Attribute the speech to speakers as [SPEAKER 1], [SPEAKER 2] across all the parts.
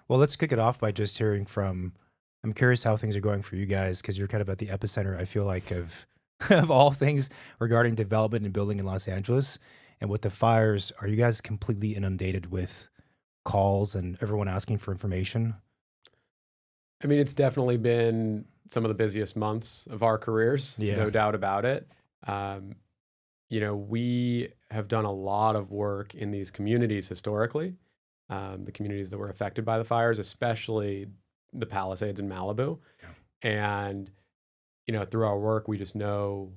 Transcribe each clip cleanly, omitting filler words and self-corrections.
[SPEAKER 1] Well, let's kick it off by just hearing from. I'm curious how things are going for you guys because you're kind of at the epicenter, I feel like, of of all things regarding development and building in Los Angeles. And with the fires, are you guys completely inundated with calls and everyone asking for information?
[SPEAKER 2] I mean, it's definitely been some of the busiest months of our careers,
[SPEAKER 1] Yeah.
[SPEAKER 2] no doubt about it. Um, we have done a lot of work in these communities historically, the communities that were affected by the fires, especially the Palisades in Malibu.
[SPEAKER 1] Yeah.
[SPEAKER 2] And, through our work, we just know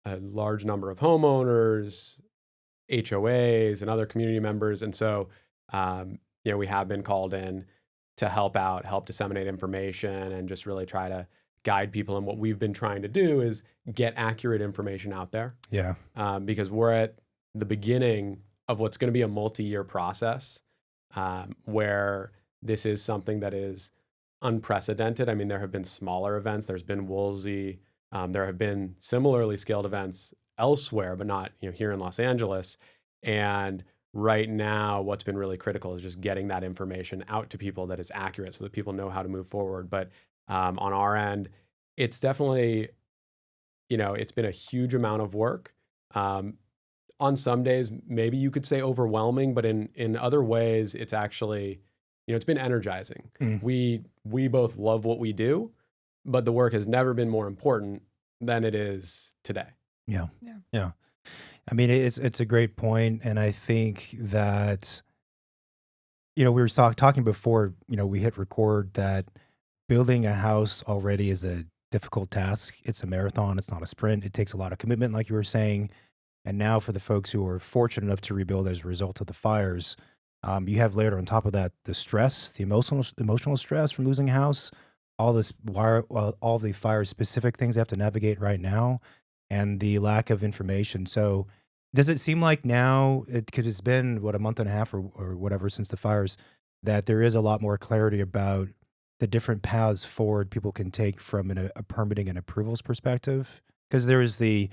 [SPEAKER 2] a large number of homeowners, HOAs, and other community members. And so, we have been called in to help out, help disseminate information, and just really try to guide people. And what we've been trying to do is get accurate information out there,
[SPEAKER 1] Yeah.
[SPEAKER 2] because we're at the beginning of what's going to be a multi-year process, where this is something that is unprecedented. I mean, there have been smaller events. There's been Woolsey. There have been similarly scaled events elsewhere, but not here in Los Angeles. And right now, what's been really critical is just getting that information out to people that is accurate so that people know how to move forward. But on our end, it's definitely, it's been a huge amount of work. On some days, maybe you could say overwhelming, but in other ways, it's actually, it's been energizing.
[SPEAKER 1] Mm.
[SPEAKER 2] We both love what we do, but the work has never been more important than it is today.
[SPEAKER 1] Yeah.
[SPEAKER 3] Yeah.
[SPEAKER 1] Yeah. I mean, it's a great point, and I think that we were talking before we hit record that building a house already is a difficult task. It's a marathon. It's not a sprint. It takes a lot of commitment, like you were saying. And now for the folks who are fortunate enough to rebuild as a result of the fires, you have layered on top of that the stress, the emotional stress from losing a house, all the fire specific things they have to navigate right now, and the lack of information. So does it seem like now, because it's been a month and a half or whatever since the fires, that there is a lot more clarity about the different paths forward people can take from a permitting and approvals perspective? Because there is the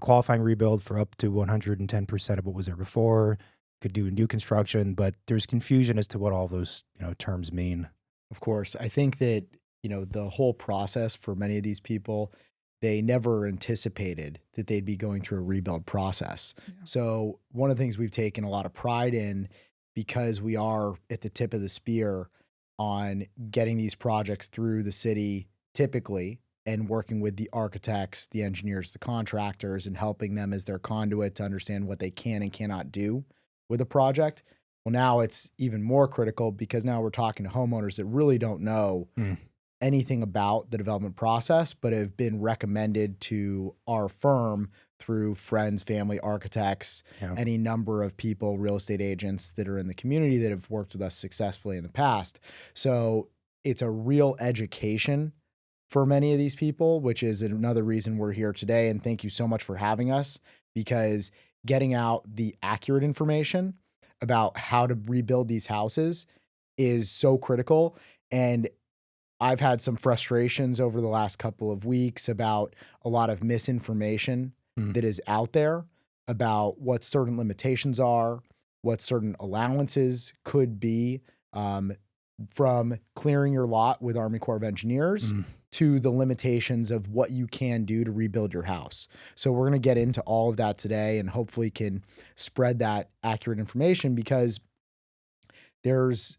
[SPEAKER 1] qualifying rebuild for up to 110% of what was there before, could do new construction, but there's confusion as to what all those terms mean.
[SPEAKER 4] Of course, I think that, the whole process for many of these people, they never anticipated that they'd be going through a rebuild process.
[SPEAKER 3] Yeah.
[SPEAKER 4] So one of the things we've taken a lot of pride in, because we are at the tip of the spear on getting these projects through the city typically, and working with the architects, the engineers, the contractors, and helping them as their conduit to understand what they can and cannot do with a project. Well, now it's even more critical because now we're talking to homeowners that really don't know anything about the development process, but have been recommended to our firm through friends, family, architects, any number of people, real estate agents that are in the community that have worked with us successfully in the past. So it's a real education for many of these people, which is another reason we're here today. And thank you so much for having us, because getting out the accurate information about how to rebuild these houses is so critical. And I've had some frustrations over the last couple of weeks about a lot of misinformation that is out there about what certain limitations are, what certain allowances could be, from clearing your lot with Army Corps of Engineers to the limitations of what you can do to rebuild your house. So we're going to get into all of that today and hopefully can spread that accurate information, because there's,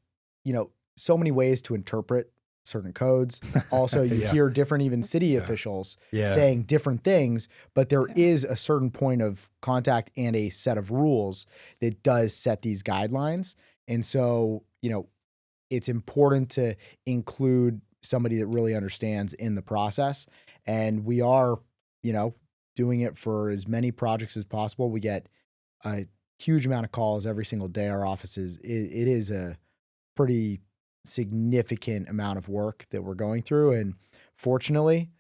[SPEAKER 4] so many ways to interpret certain codes. Also, you hear different even city officials saying different things, but there is a certain point of contact and a set of rules that does set these guidelines. And so, it's important to include somebody that really understands in the process. And we are, doing it for as many projects as possible. We get a huge amount of calls every single day. Our offices, it is a pretty significant amount of work that we're going through. And fortunately,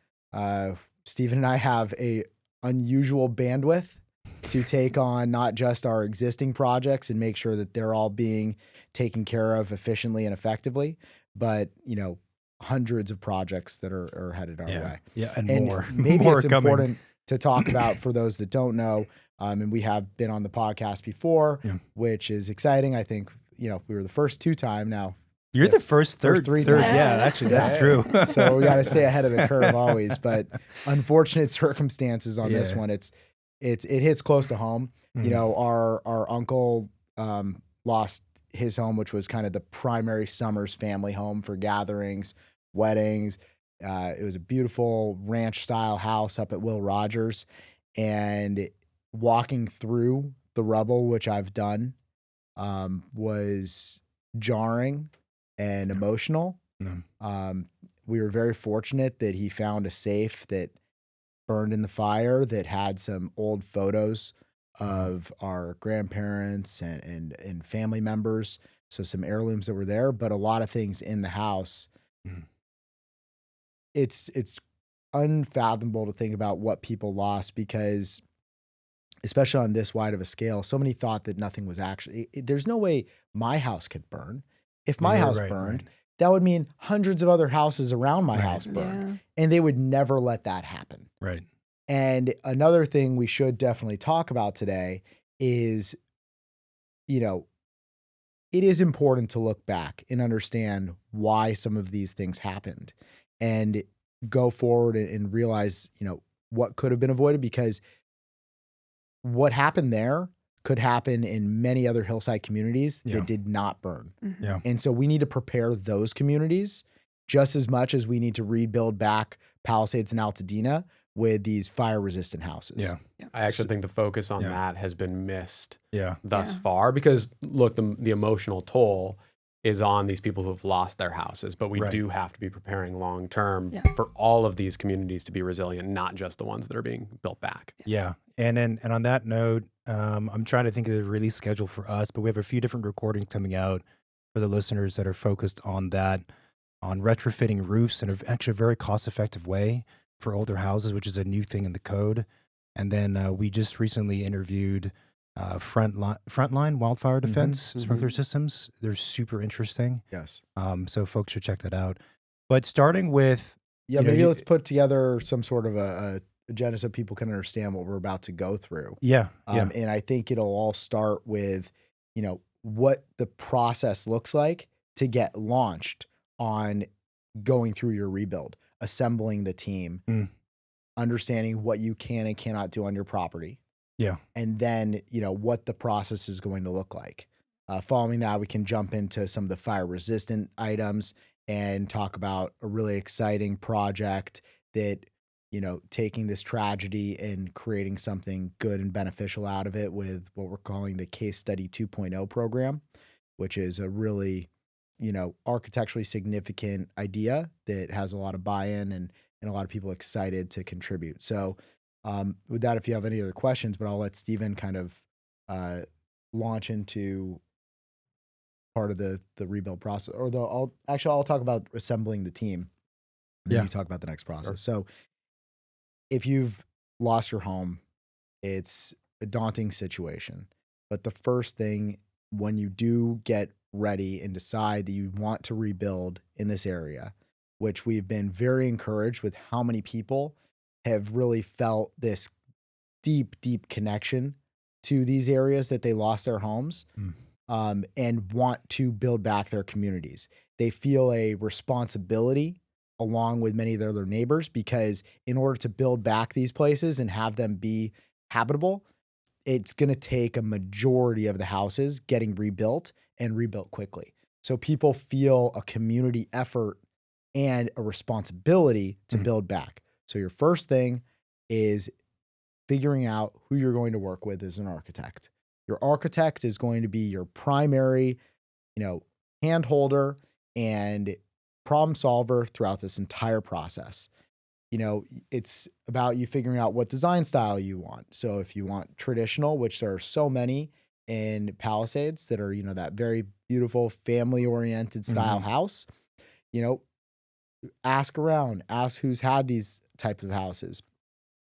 [SPEAKER 4] Stephen and I have a unusual bandwidth to take on not just our existing projects and make sure that they're all being taken care of efficiently and effectively, but, hundreds of projects that are headed our way.
[SPEAKER 1] Yeah, and more.
[SPEAKER 4] Maybe
[SPEAKER 1] more
[SPEAKER 4] it's
[SPEAKER 1] coming.
[SPEAKER 4] important to talk about for those that don't know. And we have been on the podcast before, which is exciting. I think, we were the first 2 time. Now
[SPEAKER 1] You're the
[SPEAKER 4] Yes.
[SPEAKER 1] first
[SPEAKER 4] First
[SPEAKER 1] third.
[SPEAKER 4] 3 times.
[SPEAKER 1] Yeah, actually, that's
[SPEAKER 2] Yeah.
[SPEAKER 1] true.
[SPEAKER 4] So we got to stay ahead of the curve always. But unfortunate circumstances on this
[SPEAKER 1] Yeah.
[SPEAKER 4] one. It hits close to home. You
[SPEAKER 1] Mhm.
[SPEAKER 4] know, our uncle lost his home, which was kind of the primary Summers family home for gatherings, weddings. It was a beautiful ranch style house up at Will Rogers, and walking through the rubble, which I've done, was jarring and emotional.
[SPEAKER 1] Mm.
[SPEAKER 4] We were very fortunate that he found a safe that burned in the fire that had some old photos of our grandparents and family members. So some heirlooms that were there, but a lot of things in the house.
[SPEAKER 1] Mm.
[SPEAKER 4] It's unfathomable to think about what people lost, because especially on this wide of a scale, so many thought that nothing was actually, there's no way my house could burn. If my
[SPEAKER 1] You're
[SPEAKER 4] house
[SPEAKER 1] right,
[SPEAKER 4] burned,
[SPEAKER 1] right.
[SPEAKER 4] that would mean hundreds of other houses around my
[SPEAKER 1] Right.
[SPEAKER 4] house burned,
[SPEAKER 3] Yeah.
[SPEAKER 4] and they would never let that happen.
[SPEAKER 1] Right.
[SPEAKER 4] And another thing we should definitely talk about today is, you know, it is important to look back and understand why some of these things happened and go forward and realize, you know, what could have been avoided, because what happened there could happen in many other hillside communities
[SPEAKER 1] Yeah.
[SPEAKER 4] that did not burn.
[SPEAKER 3] Mhm.
[SPEAKER 1] Yeah.
[SPEAKER 4] And so we need to prepare those communities just as much as we need to rebuild back Palisades and Altadena with these fire resistant houses.
[SPEAKER 1] Yeah.
[SPEAKER 2] I actually think the focus on
[SPEAKER 1] Yeah.
[SPEAKER 2] that has been missed
[SPEAKER 1] Yeah.
[SPEAKER 2] thus
[SPEAKER 3] Yeah.
[SPEAKER 2] far, because look, the emotional toll is on these people who have lost their houses, but we
[SPEAKER 1] Right.
[SPEAKER 2] do have to be preparing long term
[SPEAKER 3] Yeah.
[SPEAKER 2] for all of these communities to be resilient, not just the ones that are being built back.
[SPEAKER 1] Yeah. And on that note, I'm trying to think of the release schedule for us, but we have a few different recordings coming out for the listeners that are focused on that, on retrofitting roofs in actually a very cost effective way for older houses, which is a new thing in the code. And then we just recently interviewed Frontline Wildfire Defense
[SPEAKER 2] mhm.
[SPEAKER 1] Sprinkler Systems. They're super interesting.
[SPEAKER 4] Yes.
[SPEAKER 1] So folks should check that out. But starting with,
[SPEAKER 4] Yeah,
[SPEAKER 1] You know,
[SPEAKER 4] maybe
[SPEAKER 1] you-
[SPEAKER 4] let's put together some sort of a agenda so people can understand what we're about to go through.
[SPEAKER 1] yeah.
[SPEAKER 4] And I think it'll all start with, you know, what the process looks like to get launched on going through your rebuild, assembling the team,
[SPEAKER 1] Mm.
[SPEAKER 4] understanding what you can and cannot do on your property.
[SPEAKER 1] Yeah.
[SPEAKER 4] And then, you know, what the process is going to look like. Following that, we can jump into some of the fire resistant items and talk about a really exciting project that, you know, taking this tragedy and creating something good and beneficial out of it with what we're calling the Case Study 2.0 program, which is a really, you know, architecturally significant idea that has a lot of buy-in and a lot of people excited to contribute. So with that, if you have any other questions, but I'll let Steven kind of launch into part of the rebuild process, or I'll talk about assembling the team. And then
[SPEAKER 1] Yeah.
[SPEAKER 4] you talk about the next process. So if you've lost your home, it's a daunting situation. But the first thing, when you do get ready and decide that you want to rebuild in this area, which we've been very encouraged with how many people have really felt this deep, deep connection to these areas that they lost their homes, and want to build back their communities. They feel a responsibility along with many of their other neighbors, because in order to build back these places and have them be habitable, it's going to take a majority of the houses getting rebuilt and rebuilt quickly. So people feel a community effort and a responsibility to build back. So your first thing is figuring out who you're going to work with as an architect. Your architect is going to be your primary, you know, hand holder and problem solver throughout this entire process. You know, it's about you figuring out what design style you want. So if you want traditional, which there are so many in Palisades that are, you know, that very beautiful family-oriented style house, you know, ask around, ask who's had these types of houses.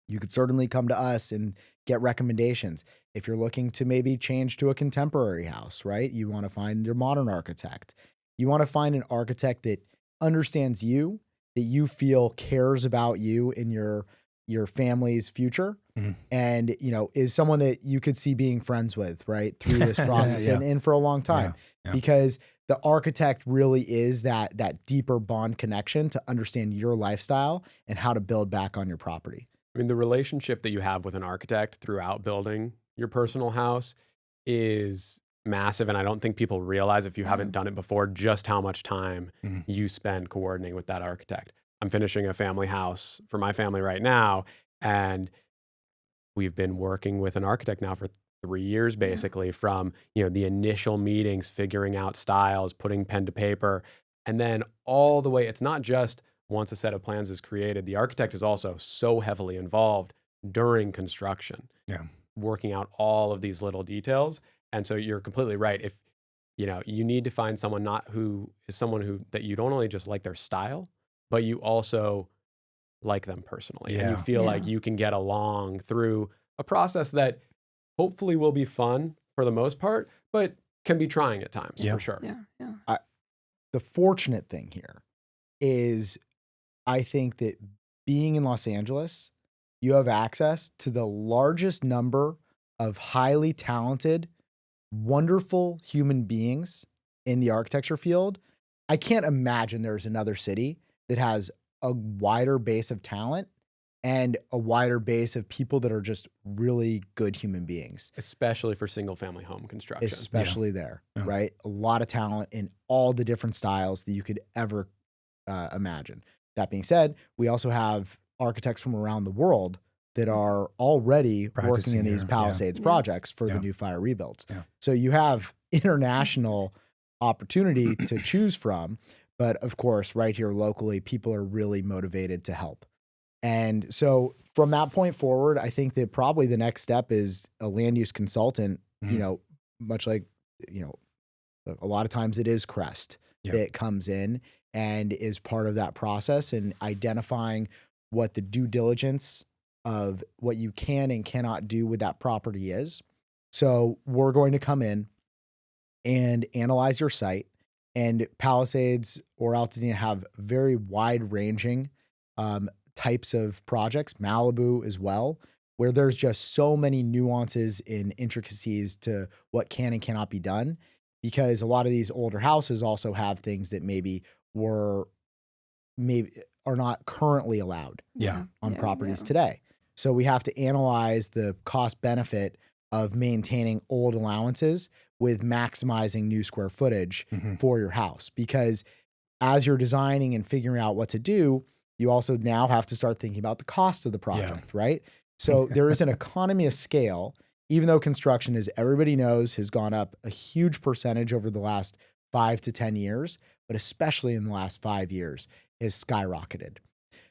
[SPEAKER 4] You could certainly come to us and get recommendations. If you're looking to maybe change to a contemporary house, right? You want to find your modern architect. You want to find an architect that understands you, that you feel cares about you and your family's future, and, you know, is someone that you could see being friends with, right, through this process
[SPEAKER 1] Yeah.
[SPEAKER 4] and for a long time.
[SPEAKER 1] Yeah.
[SPEAKER 4] Because the architect really is that deeper bond connection to understand your lifestyle and how to build back on your property.
[SPEAKER 2] I mean, the relationship that you have with an architect throughout building your personal house is massive. And I don't think people realize, if you haven't done it before, just how much time
[SPEAKER 1] Mhm.
[SPEAKER 2] you spend coordinating with that architect. I'm finishing a family house for my family right now, and we've been working with an architect now for 3 years, basically, from the initial meetings, figuring out styles, putting pen to paper, and then all the way. It's not just once a set of plans is created. The architect is also so heavily involved during construction,
[SPEAKER 1] Yeah.
[SPEAKER 2] working out all of these little details. And so you're completely right. If you need to find someone not who is someone who that you don't only just like their style, but you also like them personally, and you
[SPEAKER 1] Yeah.
[SPEAKER 2] feel like you can get along through a process that hopefully will be fun for the most part, but can be trying at times,
[SPEAKER 1] Yeah.
[SPEAKER 2] for sure.
[SPEAKER 3] Yeah.
[SPEAKER 4] The fortunate thing here is I think that being in Los Angeles, you have access to the largest number of highly talented, wonderful human beings in the architecture field. I can't imagine there's another city that has a wider base of talent and a wider base of people that are just really good human beings,
[SPEAKER 2] Especially for single family home construction.
[SPEAKER 4] especially there,
[SPEAKER 1] Yeah.
[SPEAKER 4] right? A lot of talent in all the different styles that you could ever imagine. That being said, we also have architects from around the world that are already working
[SPEAKER 1] Practicing
[SPEAKER 4] in these
[SPEAKER 1] here, yeah.
[SPEAKER 4] Palisades
[SPEAKER 3] Yeah.
[SPEAKER 4] projects for
[SPEAKER 1] Yeah.
[SPEAKER 4] the new fire rebuilds.
[SPEAKER 1] Yeah.
[SPEAKER 4] So you have international opportunity to choose from, but of course, right here locally, people are really motivated to help. And so from that point forward, I think that probably the next step is a land use consultant,
[SPEAKER 1] Mhm.
[SPEAKER 4] much like, you know, a lot of times it is Crest
[SPEAKER 1] Yep.
[SPEAKER 4] that comes in and is part of that process and identifying what the due diligence of what you can and cannot do with that property is. So we're going to come in and analyze your site. And Palisades or Altadena have very wide ranging types of projects, Malibu as well, where there's just so many nuances and intricacies to what can and cannot be done. Because a lot of these older houses also have things that maybe are not currently allowed
[SPEAKER 1] Yeah.
[SPEAKER 4] on
[SPEAKER 3] Yeah,
[SPEAKER 4] properties
[SPEAKER 3] yeah.
[SPEAKER 4] today. So we have to analyze the cost benefit of maintaining old allowances with maximizing new square footage
[SPEAKER 1] Mhm.
[SPEAKER 4] for your house. Because as you're designing and figuring out what to do, you also now have to start thinking about the cost of the project, right? So there is an economy of scale, even though construction, as everybody knows, has gone up a huge percentage over the last 5 to 10 years, but especially in the last 5 years, has skyrocketed.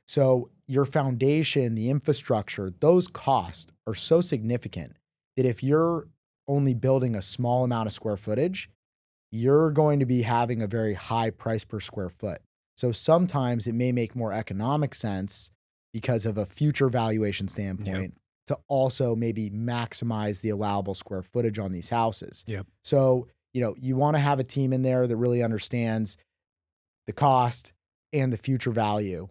[SPEAKER 4] So your foundation, the infrastructure, those costs are so significant that if you're only building a small amount of square footage, you're going to be having a very high price per square foot. So sometimes it may make more economic sense because of a future valuation standpoint to also maybe maximize the allowable square footage on these houses.
[SPEAKER 1] Yep.
[SPEAKER 4] So, you want to have a team in there that really understands the cost and the future value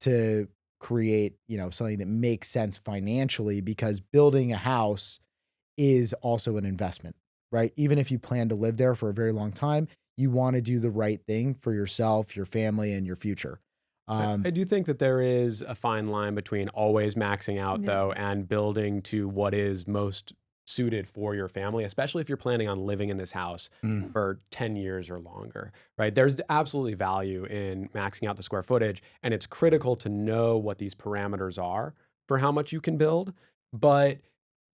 [SPEAKER 4] to create, something that makes sense financially, because building a house is also an investment, right? Even if you plan to live there for a very long time, you want to do the right thing for yourself, your family, and your future.
[SPEAKER 2] I do think that there is a fine line between always maxing out,
[SPEAKER 3] Yeah.
[SPEAKER 2] though, and building to what is most suited for your family, especially if you're planning on living in this house
[SPEAKER 1] Mm.
[SPEAKER 2] for 10 years or longer, right? There's absolutely value in maxing out the square footage, and it's critical to know what these parameters are for how much you can build. But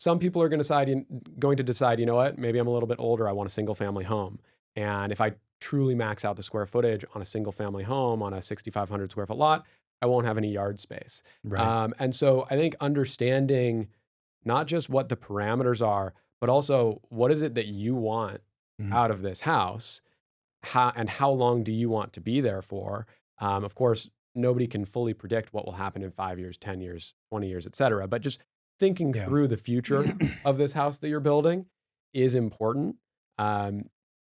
[SPEAKER 2] some people are going to decide, you know what, maybe I'm a little bit older, I want a single family home. And if I truly max out the square footage on a single family home on a 6,500 square foot lot, I won't have any yard space.
[SPEAKER 1] Right.
[SPEAKER 2] And so I think understanding not just what the parameters are, but also what is it that you want
[SPEAKER 1] Mhm.
[SPEAKER 2] out of this house, and how long do you want to be there for? Of course, nobody can fully predict what will happen in 5 years, 10 years, 20 years, et cetera. But just thinking
[SPEAKER 1] Yeah.
[SPEAKER 2] through the future
[SPEAKER 3] Yeah.
[SPEAKER 2] of this house that you're building is important,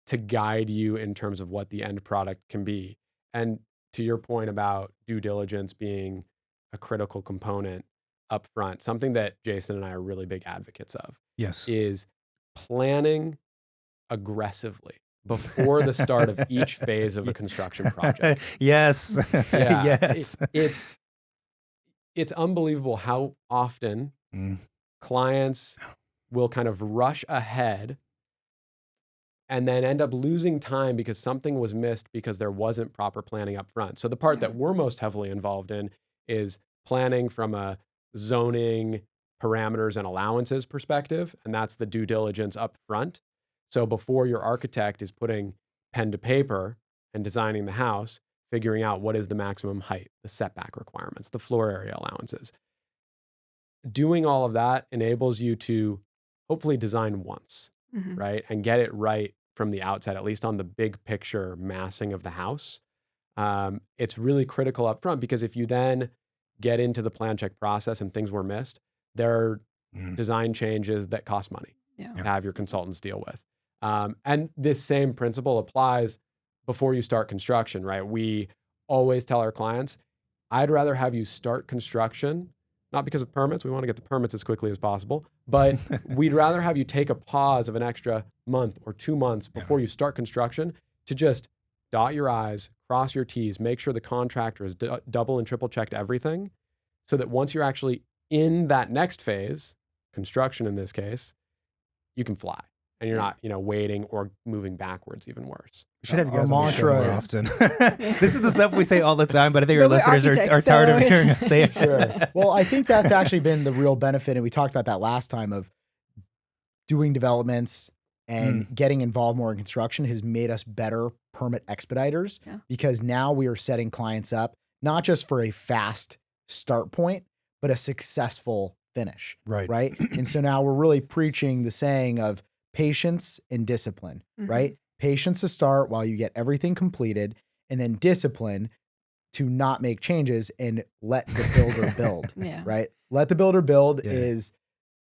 [SPEAKER 2] to guide you in terms of what the end product can be. And to your point about due diligence being a critical component up front, something that Jason and I are really big advocates of
[SPEAKER 1] Yes.
[SPEAKER 2] is planning aggressively before the start of each phase of a construction project.
[SPEAKER 1] Yes.
[SPEAKER 2] Yeah,
[SPEAKER 1] Yes.
[SPEAKER 2] it's unbelievable how often
[SPEAKER 1] Mm.
[SPEAKER 2] clients will kind of rush ahead and then end up losing time because something was missed because there wasn't proper planning up front. So the part
[SPEAKER 3] Yeah.
[SPEAKER 2] that we're most heavily involved in is planning from a zoning parameters and allowances perspective, and that's the due diligence up front. So before your architect is putting pen to paper and designing the house, figuring out what is the maximum height, the setback requirements, the floor area allowances. Doing all of that enables you to hopefully design once,
[SPEAKER 3] Mhm.
[SPEAKER 2] right? And get it right from the outset, at least on the big picture massing of the house. It's really critical up front because if you then get into the plan check process and things were missed, there are
[SPEAKER 1] Mm.
[SPEAKER 2] design changes that cost money
[SPEAKER 3] Yeah.
[SPEAKER 2] to have your consultants deal with. And this same principle applies before you start construction, right? We always tell our clients, I'd rather have you start construction, not because of permits, we want to get the permits as quickly as possible, but we'd rather have you take a pause of an extra month or 2 months before you start construction to just dot your I's, cross your T's, make sure the contractor has double and triple checked everything so that once you're actually in that next phase, construction in this case, you can fly and you're not, waiting or moving backwards, even worse.
[SPEAKER 1] We should have you
[SPEAKER 4] Our
[SPEAKER 1] guys on the show more
[SPEAKER 4] mantra-
[SPEAKER 1] often. This is the stuff we say all the time, but I think our
[SPEAKER 3] But we're
[SPEAKER 1] listeners are
[SPEAKER 3] architects,
[SPEAKER 1] tired of
[SPEAKER 3] so-
[SPEAKER 1] hearing us say it.
[SPEAKER 2] Sure.
[SPEAKER 4] Well, I think that's actually been the real benefit, and we talked about that last time, of doing developments and getting involved more in construction has made us better permit expediters,
[SPEAKER 3] Yeah.
[SPEAKER 4] because now we are setting clients up not just for a fast start point, but a successful finish.
[SPEAKER 1] Right.
[SPEAKER 4] Right. And so now we're really preaching the saying of patience and discipline,
[SPEAKER 3] Mhm.
[SPEAKER 4] right? Patience to start while you get everything completed, and then discipline to not make changes and let the builder build.
[SPEAKER 3] Yeah.
[SPEAKER 4] Right? Let the builder build
[SPEAKER 1] Yeah.
[SPEAKER 4] is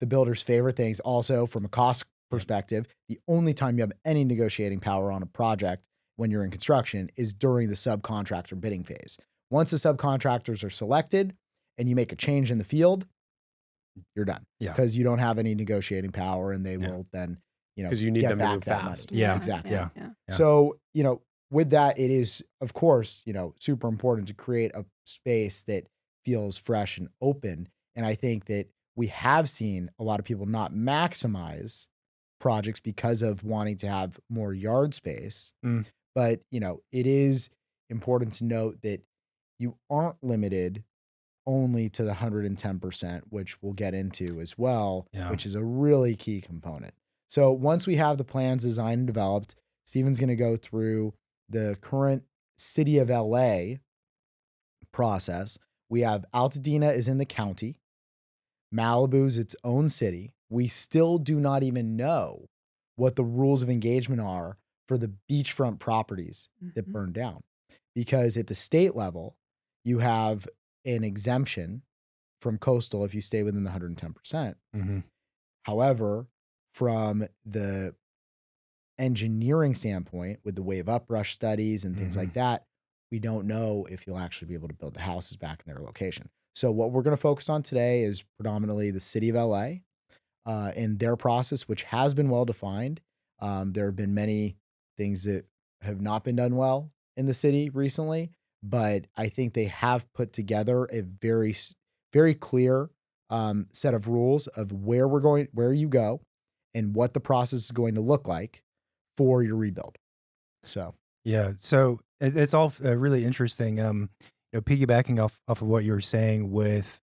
[SPEAKER 4] the builder's favorite things. Also, from a cost perspective, the only time you have any negotiating power on a project when you're in construction is during the subcontractor bidding phase. Once the subcontractors are selected and you make a change in the field, you're done.
[SPEAKER 1] Yeah.
[SPEAKER 4] Because you don't have any negotiating power, and they will then,
[SPEAKER 2] 'Cause you need
[SPEAKER 4] get
[SPEAKER 2] them to
[SPEAKER 4] back
[SPEAKER 2] move
[SPEAKER 4] that
[SPEAKER 2] fast.
[SPEAKER 4] money.
[SPEAKER 1] Yeah.
[SPEAKER 4] Exactly.
[SPEAKER 1] Yeah.
[SPEAKER 3] Yeah.
[SPEAKER 1] Yeah.
[SPEAKER 4] So, with that, it is, of course, super important to create a space that feels fresh and open. And I think that we have seen a lot of people not maximize projects because of wanting to have more yard space.
[SPEAKER 1] Mm.
[SPEAKER 4] But, it is important to note that you aren't limited only to the 110%, which we'll get into as well,
[SPEAKER 1] Yeah.
[SPEAKER 4] which is a really key component. So once we have the plans designed and developed, Steven's going to go through the current city of LA process. We have Altadena is in the county. Malibu's its own city. We still do not even know what the rules of engagement are for the beachfront properties that
[SPEAKER 3] Mhm.
[SPEAKER 4] burn down. Because at the state level, you have an exemption from coastal if you stay within the 110%.
[SPEAKER 1] Mhm.
[SPEAKER 4] However, from the engineering standpoint, with the wave uprush studies and things like that, we don't know if you'll actually be able to build the houses back in their location. So what we're going to focus on today is predominantly the city of LA and their process, which has been well defined. There have been many things that have not been done well in the city recently, but I think they have put together a very, very clear set of rules of where you go, and what the process is going to look like for your rebuild. So
[SPEAKER 1] Yeah. So it's all really interesting. Piggybacking off of what you were saying with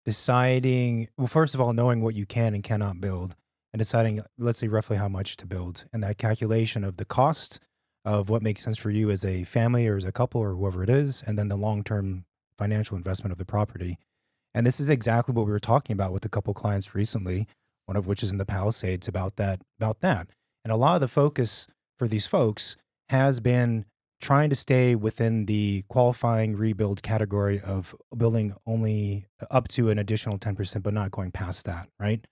[SPEAKER 1] deciding, well, first of all, knowing what you can and cannot build, and deciding, let's say, roughly how much to build, and that calculation of the cost of what makes sense for you as a family or as a couple or whoever it is, and then the long-term financial investment of the property. And this is exactly what we were talking about with a couple clients recently, one of which is in the Palisades, about that. And a lot of the focus for these folks has been trying to stay within the qualifying rebuild category of building only up to an additional 10%, but not going past that, right?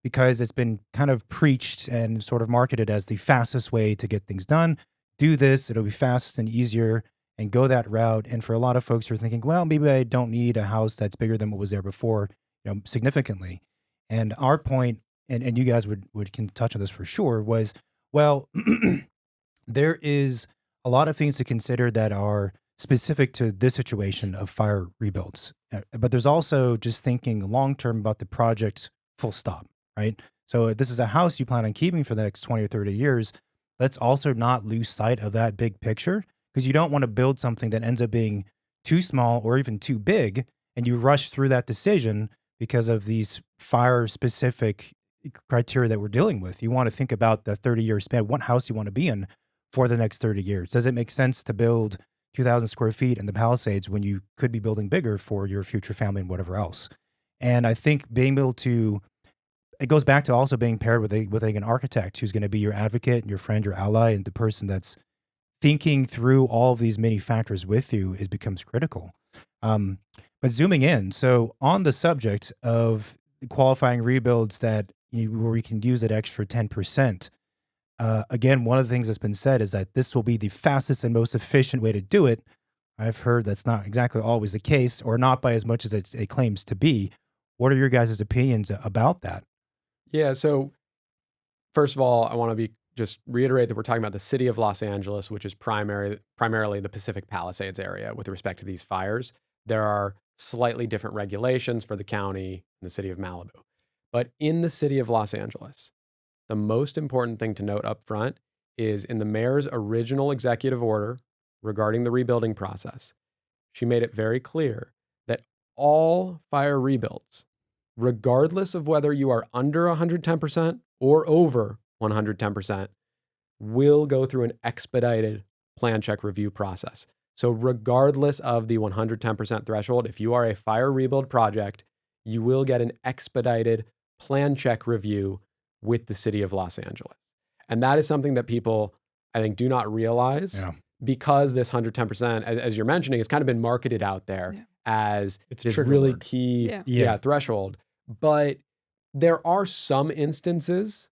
[SPEAKER 1] Because it's been kind of preached and sort of marketed as the fastest way to get things done. Do this, it'll be fast and easier, and go that route. And for a lot of folks who are thinking, well, maybe I don't need a house that's bigger than what was there before, significantly. And our point, and you guys can touch on this for sure, was, well, there is a lot of things to consider that are specific to this situation of fire rebuilds. But there's also just thinking long term about the project full stop, right? So if this is a house you plan on keeping for the next 20 or 30 years, let's also not lose sight of that big picture, because you don't want to build something that ends up being too small or even too big and you rush through that decision because of these fire specific criteria that we're dealing with. You want to think about the 30-year span, what house you want to be in for the next 30 years. Does it make sense to build 2,000 square feet in the Palisades when you could be building bigger for your future family and whatever else? And I think being able to, it goes back to also being paired with an architect who's going to be your advocate and your friend, your ally, and the person that's thinking through all of these many factors with you, it becomes critical. But zooming in, so on the subject of qualifying rebuilds where we can use that extra 10%, again, one of the things that's been said is that this will be the fastest and most efficient way to do it. I've heard that's not exactly always the case, or not by as much as it claims to be. What are your guys' opinions about that?
[SPEAKER 2] Yeah. So first of all, I want to just reiterate that we're talking about the city of Los Angeles, which is primarily the Pacific Palisades area with respect to these fires. There are slightly different regulations for the county and the city of Malibu. But in the city of Los Angeles, the most important thing to note up front is in the mayor's original executive order regarding the rebuilding process, she made it very clear that all fire rebuilds, regardless of whether you are under 110% or over 110%, will go through an expedited plan check review process. So regardless of the 110% threshold, if you are a fire rebuild project, you will get an expedited plan check review with the city of Los Angeles. And that is something that people, I think, do not realize, because this 110%, as you're mentioning, has kind of been marketed out there as this really key threshold. But there are some instances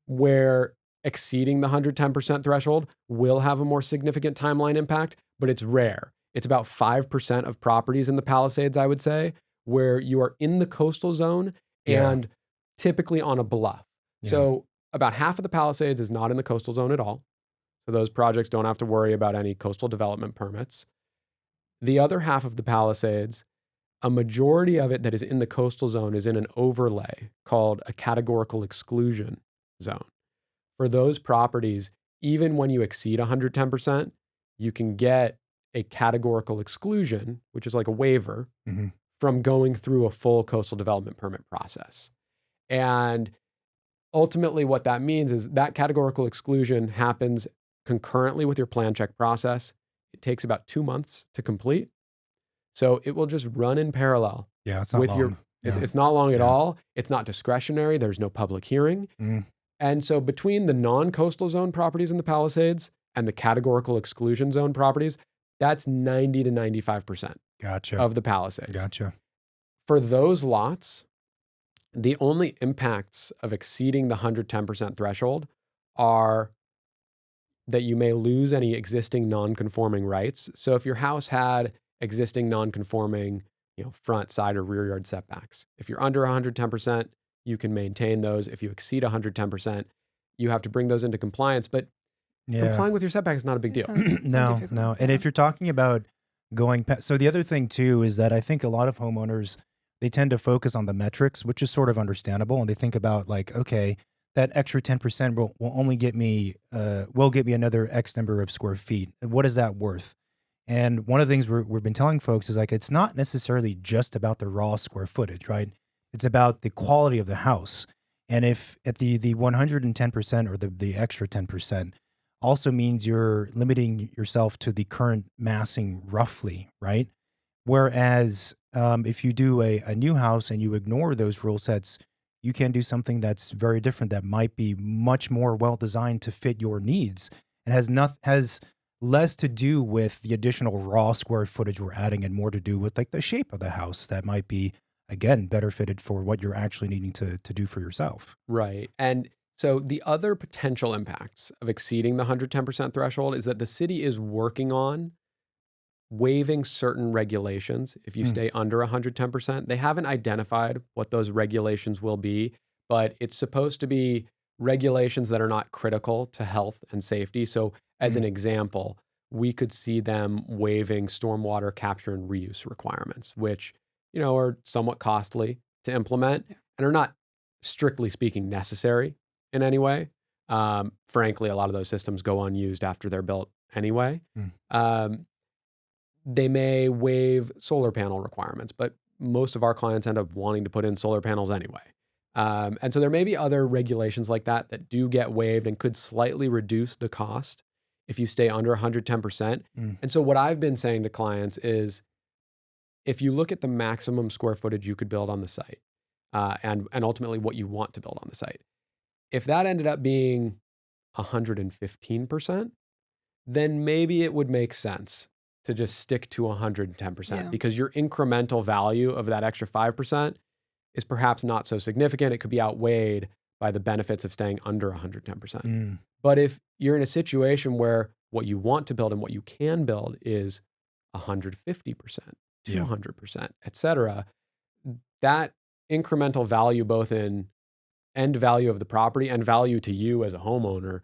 [SPEAKER 2] where exceeding the 110% threshold will have a more significant timeline impact, but it's rare. It's about 5% of properties in the Palisades, I would say, where you are in the coastal zone and typically on a bluff. So about half of the Palisades is not in the coastal zone at all. So those projects don't have to worry about any coastal development permits. The other half of the Palisades, a majority of it that is in the coastal zone is in an overlay called a categorical exclusion zone. For those properties, even when you exceed 110%, you can get a categorical exclusion, which is like a waiver, from going through a full coastal development permit process. And ultimately what that means is that categorical exclusion happens concurrently with your plan check process. It takes about 2 months to complete. So it will just run in parallel.
[SPEAKER 1] Yeah, it's not long.
[SPEAKER 2] It's not long at all. It's not discretionary. There's no public hearing. And so between the non-coastal zone properties in the Palisades and the categorical exclusion zone properties, that's 90 to 95% of the Palisades.
[SPEAKER 1] Gotcha.
[SPEAKER 2] For those lots, the only impacts of exceeding the 110% threshold are that you may lose any existing non-conforming rights. So if your house had existing non-conforming, front, side, or rear yard setbacks, if you're under 110%, you can maintain those. If you exceed 110%, you have to bring those into compliance. But complying with your setback is not a big deal.
[SPEAKER 1] No. And if you're talking about going past, so the other thing too is that I think a lot of homeowners, they tend to focus on the metrics, which is sort of understandable. And they think about like, okay, that extra 10% will only get me, will get me another X number of square feet. What is that worth? And one of the things we've been telling folks is like, it's not necessarily just about the raw square footage, right? It's about the quality of the house. And if at the 110% or the extra 10% also means you're limiting yourself to the current massing roughly, right? Whereas if you do a new house and you ignore those rule sets, you can do something that's very different that might be much more well designed to fit your needs and has less to do with the additional raw square footage we're adding and more to do with like the shape of the house that might be, again, better fitted for what you're actually needing to do for yourself.
[SPEAKER 2] Right. And so the other potential impacts of exceeding the 110% threshold is that the city is working on waiving certain regulations if you stay under 110%. They haven't identified what those regulations will be, but it's supposed to be regulations that are not critical to health and safety. So as an example, we could see them waiving stormwater capture and reuse requirements, which, are somewhat costly to implement and are not, strictly speaking, necessary in any way. Frankly, a lot of those systems go unused after they're built anyway. They may waive solar panel requirements, but most of our clients end up wanting to put in solar panels anyway. And so there may be other regulations like that that do get waived and could slightly reduce the cost if you stay under 110%. And so what I've been saying to clients is, if you look at the maximum square footage you could build on the site, and ultimately what you want to build on the site, if that ended up being 115%, then maybe it would make sense to just stick to 110% because your incremental value of that extra 5% is perhaps not so significant. It could be outweighed by the benefits of staying under 110%. But if you're in a situation where what you want to build and what you can build is 150%, 200%, et cetera, that incremental value, both in end value of the property and value to you as a homeowner,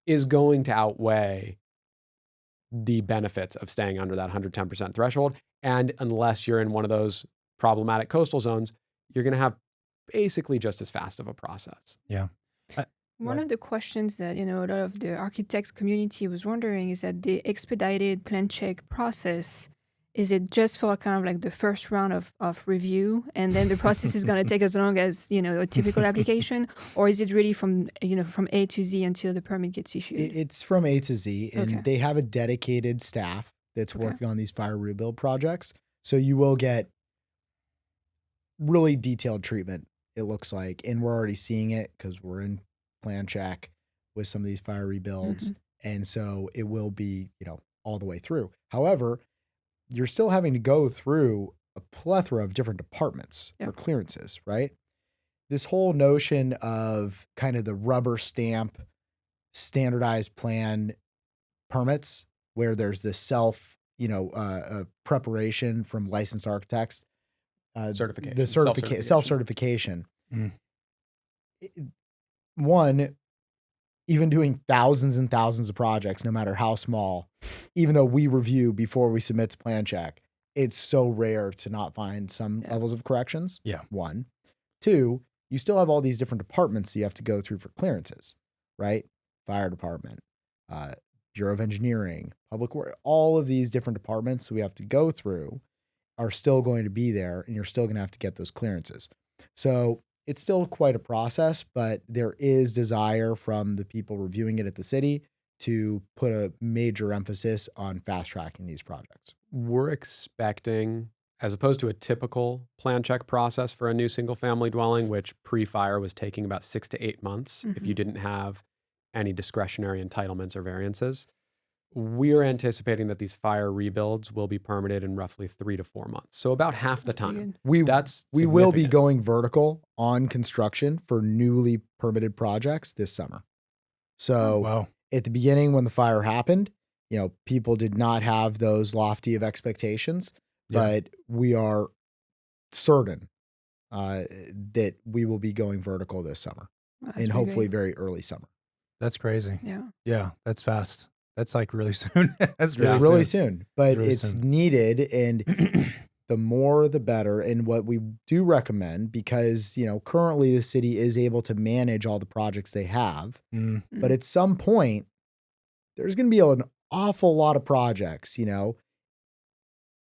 [SPEAKER 2] is going to outweigh the benefits of staying under that 110% threshold. And unless you're in one of those problematic coastal zones, you're going to have basically just as fast of a process.
[SPEAKER 3] One of the questions that, a lot of the architects community was wondering is that the expedited plan check process, is it just for kind of like the first round of review, and then the process is going to take as long as, a typical application, or is it really from A to Z until the permit gets issued?
[SPEAKER 4] It's from A to Z, and they have a dedicated staff that's working on these fire rebuild projects. So you will get really detailed treatment, it looks like, and we're already seeing it because we're in plan check with some of these fire rebuilds. And so it will be, all the way through. However, you're still having to go through a plethora of different departments for clearances, right? This whole notion of kind of the rubber stamp standardized plan permits, where there's this preparation from licensed architects,
[SPEAKER 2] Certification.
[SPEAKER 4] the self-certification. One, even doing thousands and thousands of projects, no matter how small, even though we review before we submit to plan check, it's so rare to not find some levels of corrections. One. Two, you still have all these different departments you have to go through for clearances, right? Fire department, Bureau of Engineering, Public Works, all of these different departments we have to go through are still going to be there, and you're still going to have to get those clearances. So it's still quite a process, but there is desire from the people reviewing it at the city to put a major emphasis on fast tracking these projects.
[SPEAKER 2] We're expecting, as opposed to a typical plan check process for a new single family dwelling, which pre-fire was taking about 6 to 8 months if you didn't have any discretionary entitlements or variances, we're anticipating that these fire rebuilds will be permitted in roughly 3 to 4 months. So about half the time.
[SPEAKER 4] We will be going vertical on construction for newly permitted projects this summer. So at the beginning, when the fire happened, people did not have those lofty of expectations, but we are certain that we will be going vertical this summer and hopefully very early summer.
[SPEAKER 1] That's crazy. Yeah, that's fast. That's like really soon.
[SPEAKER 4] It's really soon, but it's needed, and the more the better. And what we do recommend, because currently the city is able to manage all the projects they have, but at some point there's going to be an awful lot of projects,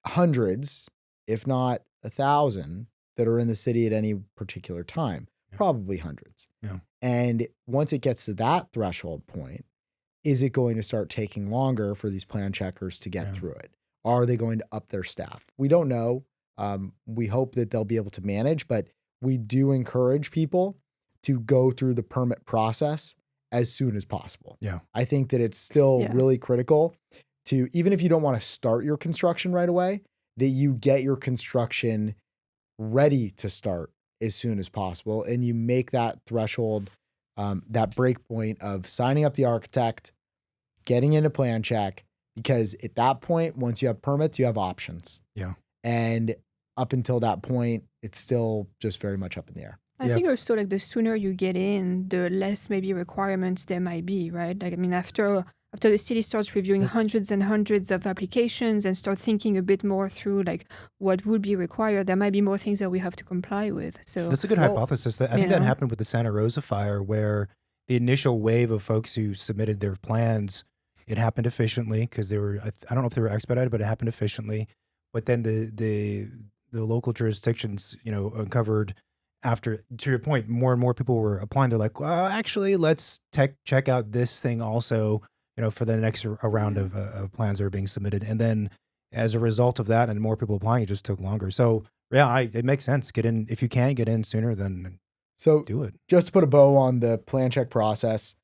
[SPEAKER 4] hundreds, if not 1,000, that are in the city at any particular time, probably hundreds. And once it gets to that threshold point, is it going to start taking longer for these plan checkers to get through it? Are they going to up their staff? We don't know. We hope that they'll be able to manage, but we do encourage people to go through the permit process as soon as possible. I think that it's still really critical to, even if you don't want to start your construction right away, that you get your construction ready to start as soon as possible. And you make that threshold, that break point of signing up the architect, getting into plan check, because at that point, once you have permits, you have options. And up until that point, it's still just very much up in the air.
[SPEAKER 3] I think also like the sooner you get in, the less maybe requirements there might be, right? Like I mean, after the city starts reviewing hundreds and hundreds of applications and start thinking a bit more through like what would be required, there might be more things that we have to comply with. So
[SPEAKER 1] That's a good hypothesis. I think that happened with the Santa Rosa fire, where the initial wave of folks who submitted their plans, it happened efficiently because they were, I don't know if they were expedited, but it happened efficiently. But then the local jurisdictions, uncovered, after, to your point, more and more people were applying. They're like, well, actually, let's check out this thing also, for the next round of plans that are being submitted. And then as a result of that and more people applying, it just took longer. So yeah, it makes sense. Get in, if you can get in sooner, then do it.
[SPEAKER 4] Just to put a bow on the plan check process,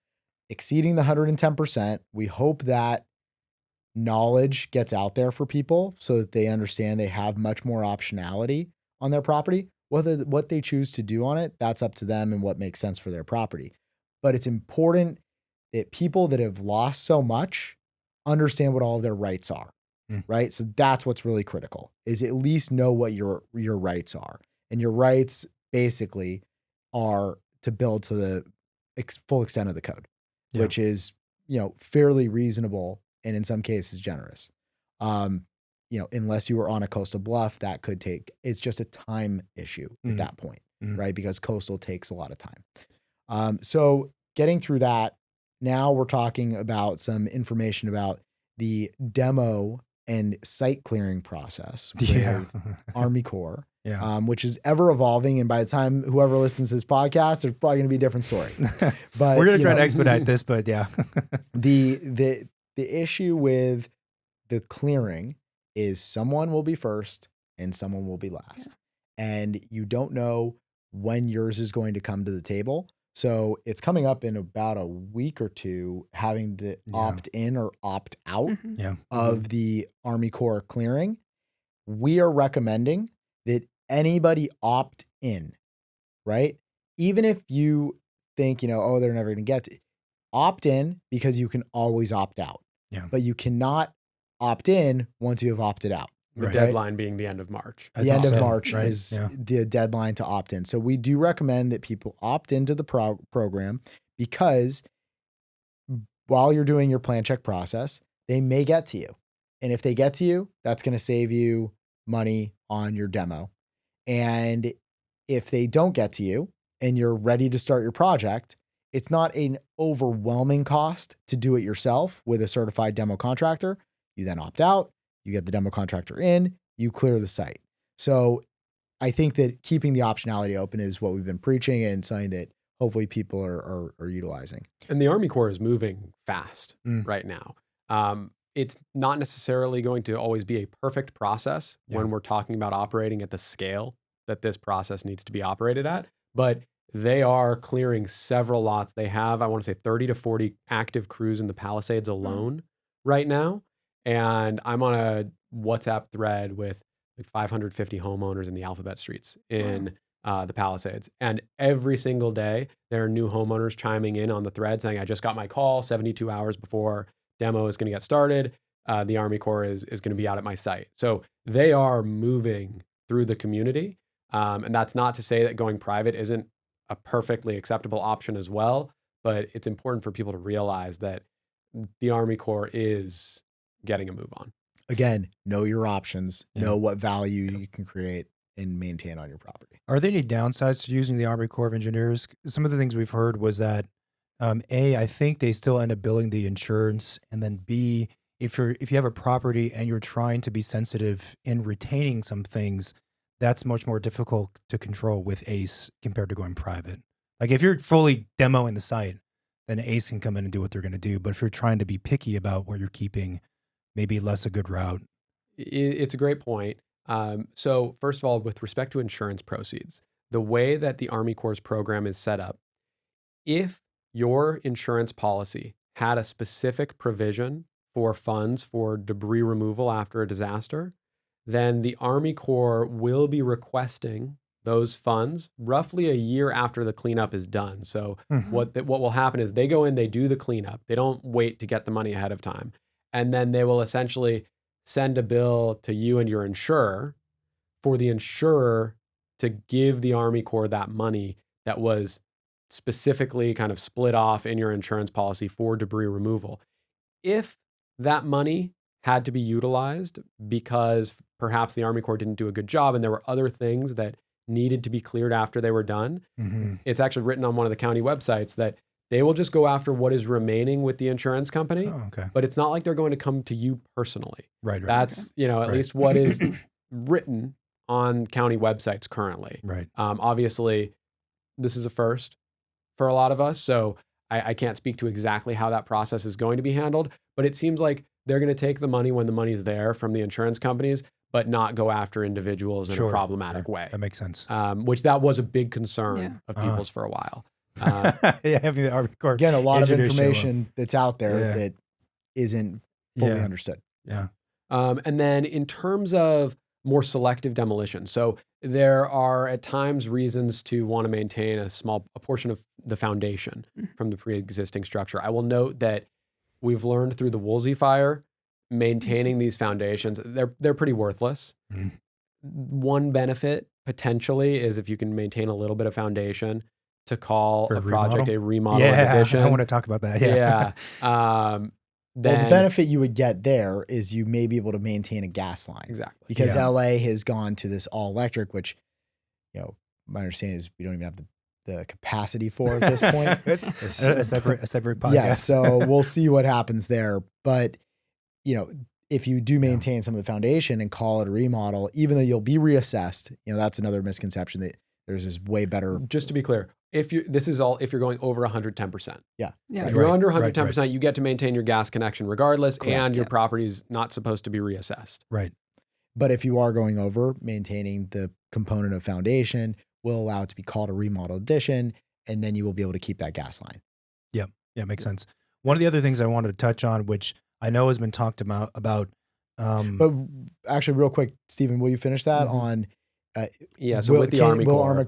[SPEAKER 4] exceeding the 110%, we hope that knowledge gets out there for people so that they understand they have much more optionality on their property. Whether what they choose to do on it, that's up to them and what makes sense for their property. But it's important that people that have lost so much understand what all of their rights are, right? So that's what's really critical, is at least know what your rights are. And your rights basically are to build to the full extent of the code, which is, fairly reasonable and in some cases generous. Unless you were on a coastal bluff, that could take, it's just a time issue at that point, right? Because coastal takes a lot of time. So getting through that, now we're talking about some information about the demo and site clearing process with Army Corps, which is ever evolving. And by the time whoever listens to this podcast, there's probably going to be a different story. But
[SPEAKER 1] we're going to try to expedite this, but
[SPEAKER 4] the issue with the clearing is someone will be first and someone will be last. And you don't know when yours is going to come to the table. So it's coming up in about a week or two, having to opt in or opt out of the Army Corps clearing. We are recommending that anybody opt in, right? Even if you think, they're never going to get to opt in, because you can always opt out. But you cannot opt in once you have opted out.
[SPEAKER 2] The deadline being the end of March.
[SPEAKER 4] The end of March is the deadline to opt in. So we do recommend that people opt into the program, because while you're doing your plan check process, they may get to you. And if they get to you, that's going to save you money on your demo. And if they don't get to you and you're ready to start your project, it's not an overwhelming cost to do it yourself with a certified demo contractor. You then opt out. You get the demo contractor in, you clear the site. So I think that keeping the optionality open is what we've been preaching, and something that hopefully people are utilizing.
[SPEAKER 2] And the Army Corps is moving fast right now. It's not necessarily going to always be a perfect process when we're talking about operating at the scale that this process needs to be operated at, but they are clearing several lots. They have, I want to say, 30 to 40 active crews in the Palisades alone right now. And I'm on a WhatsApp thread with like 550 homeowners in the alphabet streets in the Palisades. And every single day, there are new homeowners chiming in on the thread saying, I just got my call 72 hours before demo is going to get started. The Army Corps is going to be out at my site. So they are moving through the community. And that's not to say that going private isn't a perfectly acceptable option as well. But it's important for people to realize that the Army Corps is getting a move on.
[SPEAKER 4] Again, know your options, know what value you can create and maintain on your property.
[SPEAKER 1] Are there any downsides to using the Army Corps of Engineers? Some of the things we've heard was that, A, I think they still end up billing the insurance, and then B, if you have a property and you're trying to be sensitive in retaining some things, that's much more difficult to control with ACE compared to going private. Like if you're fully demoing the site, then ACE can come in and do what they're going to do. But if you're trying to be picky about what you're keeping, maybe less a good route.
[SPEAKER 2] It's a great point. So first of all, with respect to insurance proceeds, the way that the Army Corps program is set up, if your insurance policy had a specific provision for funds for debris removal after a disaster, then the Army Corps will be requesting those funds roughly a year after the cleanup is done. So what will happen is they go in, they do the cleanup. They don't wait to get the money ahead of time. And then they will essentially send a bill to you and your insurer for the insurer to give the Army Corps that money that was specifically kind of split off in your insurance policy for debris removal. If that money had to be utilized because perhaps the Army Corps didn't do a good job and there were other things that needed to be cleared after they were done, it's actually written on one of the county websites that they will just go after what is remaining with the insurance company.
[SPEAKER 1] Oh, okay.
[SPEAKER 2] But it's not like they're going to come to you personally.
[SPEAKER 1] Right.
[SPEAKER 2] That's, at least what is written on county websites currently.
[SPEAKER 1] Right.
[SPEAKER 2] Obviously, this is a first for a lot of us, so I can't speak to exactly how that process is going to be handled, but it seems like they're going to take the money when the money's there from the insurance companies, but not go after individuals in a problematic way.
[SPEAKER 1] That makes sense.
[SPEAKER 2] Which that was a big concern of people's for a while.
[SPEAKER 1] Having the Army Corps
[SPEAKER 4] Again, a lot of
[SPEAKER 1] engineer show
[SPEAKER 4] information that's out there that isn't fully understood.
[SPEAKER 1] Yeah.
[SPEAKER 2] And then in terms of more selective demolition, so there are at times reasons to want to maintain a portion of the foundation from the pre-existing structure. I will note that we've learned through the Woolsey fire, maintaining these foundations, they're pretty worthless. One benefit potentially is if you can maintain a little bit of foundation to call a project a remodel addition.
[SPEAKER 1] I want to talk about that.
[SPEAKER 2] Well,
[SPEAKER 4] the benefit you would get there is you may be able to maintain a gas line.
[SPEAKER 2] Exactly.
[SPEAKER 4] Because LA has gone to this all electric, which, my understanding is we don't even have the capacity for at this point.
[SPEAKER 1] It's a separate podcast.
[SPEAKER 4] Yeah. So we'll see what happens there. But, if you do maintain some of the foundation and call it a remodel, even though you'll be reassessed, that's another misconception that there's this way better.
[SPEAKER 2] Just to be clear, if you're going over 110%.
[SPEAKER 4] Yeah.
[SPEAKER 2] If you're under 110%, you get to maintain your gas connection regardless, and your property's not supposed to be reassessed.
[SPEAKER 1] Right.
[SPEAKER 4] But if you are going over, maintaining the component of foundation will allow it to be called a remodel addition, and then you will be able to keep that gas line.
[SPEAKER 1] Yeah. Yeah, makes sense. One of the other things I wanted to touch on, which I know has been talked about.
[SPEAKER 4] But actually, real quick, Stephen, will you finish that on?
[SPEAKER 2] So with the Army Corps.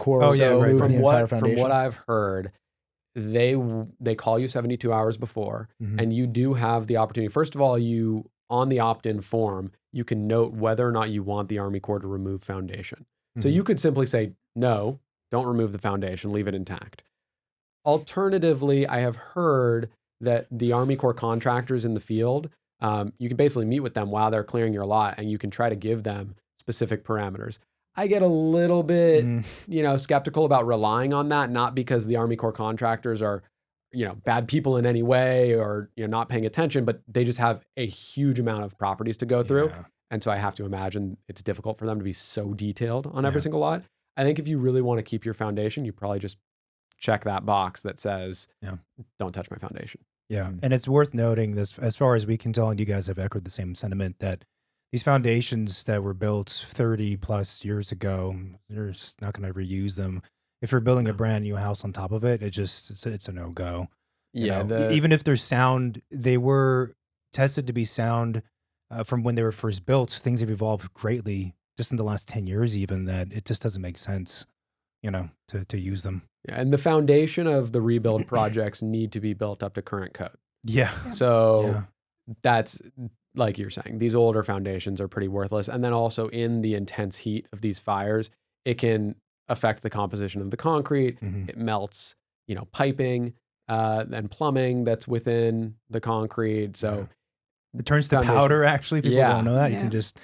[SPEAKER 1] From
[SPEAKER 2] what I've heard, they call you 72 hours before, and you do have the opportunity. First of all, you on the opt-in form, you can note whether or not you want the Army Corps to remove foundation. So you could simply say, no, don't remove the foundation, leave it intact. Alternatively, I have heard that the Army Corps contractors in the field, you can basically meet with them while they're clearing your lot, and you can try to give them specific parameters. I get a little bit, skeptical about relying on that, not because the Army Corps contractors are, bad people in any way or, not paying attention, but they just have a huge amount of properties to go through. And so I have to imagine it's difficult for them to be so detailed on every single lot. I think if you really want to keep your foundation, you probably just check that box that says, don't touch my foundation.
[SPEAKER 1] Yeah. And it's worth noting this, as far as we can tell, and you guys have echoed the same sentiment, that these foundations that were built 30 plus years ago, you're just not going to reuse them. If you're building a brand new house on top of it, it's a no-go. Even if they're sound, they were tested to be sound from when they were first built. Things have evolved greatly just in the last 10 years even, that it just doesn't make sense, to use them.
[SPEAKER 2] Yeah, and the foundation of the rebuild projects need to be built up to current code.
[SPEAKER 1] Yeah.
[SPEAKER 2] So that's, like you're saying, these older foundations are pretty worthless. And then also in the intense heat of these fires, it can affect the composition of the concrete. It melts, piping and plumbing that's within the concrete. So
[SPEAKER 1] it turns to powder, actually. People don't know that.
[SPEAKER 3] Yeah.
[SPEAKER 1] You can just...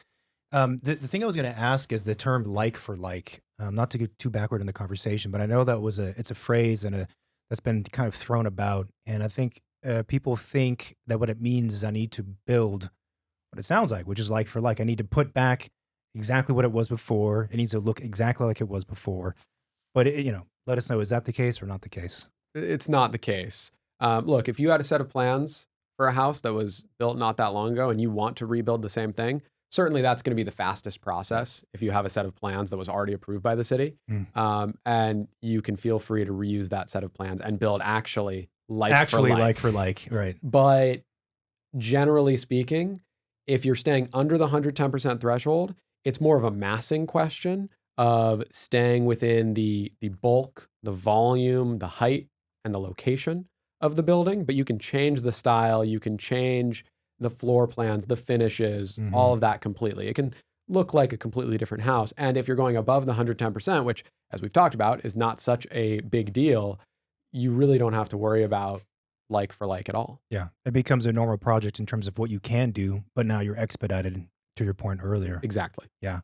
[SPEAKER 1] the thing I was going to ask is the term like for like, not to get too backward in the conversation, but I know that it's a phrase that's been kind of thrown about. And I think people think that what it means is I need to build what it sounds like, which is like for like. I need to put back exactly what it was before. It needs to look exactly like it was before. But, let us know, is that the case or not the case?
[SPEAKER 2] It's not the case. Look, if you had a set of plans for a house that was built not that long ago and you want to rebuild the same thing, certainly that's going to be the fastest process if you have a set of plans that was already approved by the city. And you can feel free to reuse that set of plans and build actually like for like, right. But generally speaking, if you're staying under the 110% threshold, it's more of a massing question of staying within the bulk, the volume, the height, and the location of the building. But you can change the style, you can change the floor plans, the finishes, all of that completely. It can look like a completely different house. And if you're going above the 110%, which, as we've talked about, is not such a big deal, you really don't have to worry about like for like at all.
[SPEAKER 1] Yeah. It becomes a normal project in terms of what you can do, but now you're expedited to your point earlier.
[SPEAKER 2] Exactly.
[SPEAKER 1] Yeah.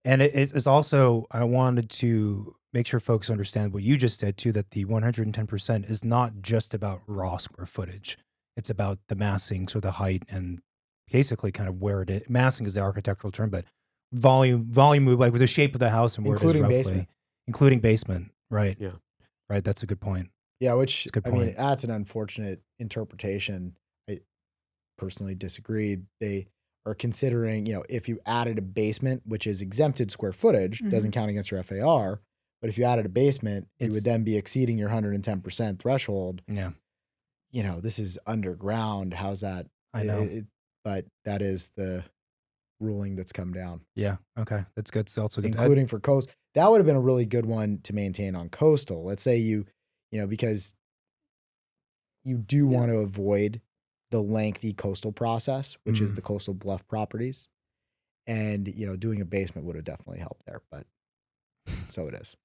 [SPEAKER 1] And it's also, I wanted to make sure folks understand what you just said too, that the 110% is not just about raw square footage. It's about the massing, so the height and basically kind of where it is. Massing is the architectural term, but volume, like with the shape of the house and where
[SPEAKER 4] Including
[SPEAKER 1] it is roughly.
[SPEAKER 4] basement.
[SPEAKER 1] Including basement. Right.
[SPEAKER 2] Yeah.
[SPEAKER 1] Right. That's a good point.
[SPEAKER 4] Yeah, which,
[SPEAKER 1] That's a good
[SPEAKER 4] I mean,
[SPEAKER 1] point.
[SPEAKER 4] that's an unfortunate interpretation. I personally disagree. They are considering, if you added a basement, which is exempted square footage, doesn't count against your FAR, but if you added a basement, you would then be exceeding your 110% threshold.
[SPEAKER 1] Yeah.
[SPEAKER 4] This is underground. How's that?
[SPEAKER 1] I know.
[SPEAKER 4] But that is the ruling that's come down.
[SPEAKER 1] Yeah. Okay. That's good. It's also good.
[SPEAKER 4] Including for coast. That would have been a really good one to maintain on coastal. Let's say because you do want to avoid the lengthy coastal process, which is the coastal bluff properties. And, doing a basement would have definitely helped there, but so it is.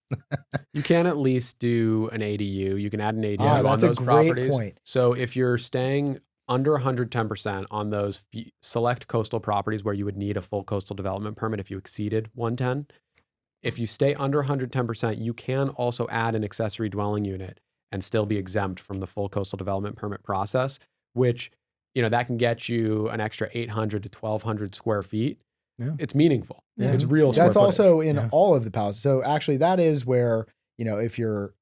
[SPEAKER 2] You can at least do an ADU. You can add an ADU on
[SPEAKER 4] that's
[SPEAKER 2] those
[SPEAKER 4] a great
[SPEAKER 2] properties.
[SPEAKER 4] point.
[SPEAKER 2] So if you're staying under 110% on those select coastal properties where you would need a full coastal development permit if you exceeded 110, if you stay under 110%, you can also add an accessory dwelling unit and still be exempt from the full coastal development permit process, which, that can get you an extra 800 to 1,200 square feet.
[SPEAKER 1] Yeah.
[SPEAKER 2] It's meaningful.
[SPEAKER 1] Yeah.
[SPEAKER 2] It's real square
[SPEAKER 4] That's
[SPEAKER 2] footage.
[SPEAKER 4] also in all of the palaces. So actually that is where, if you're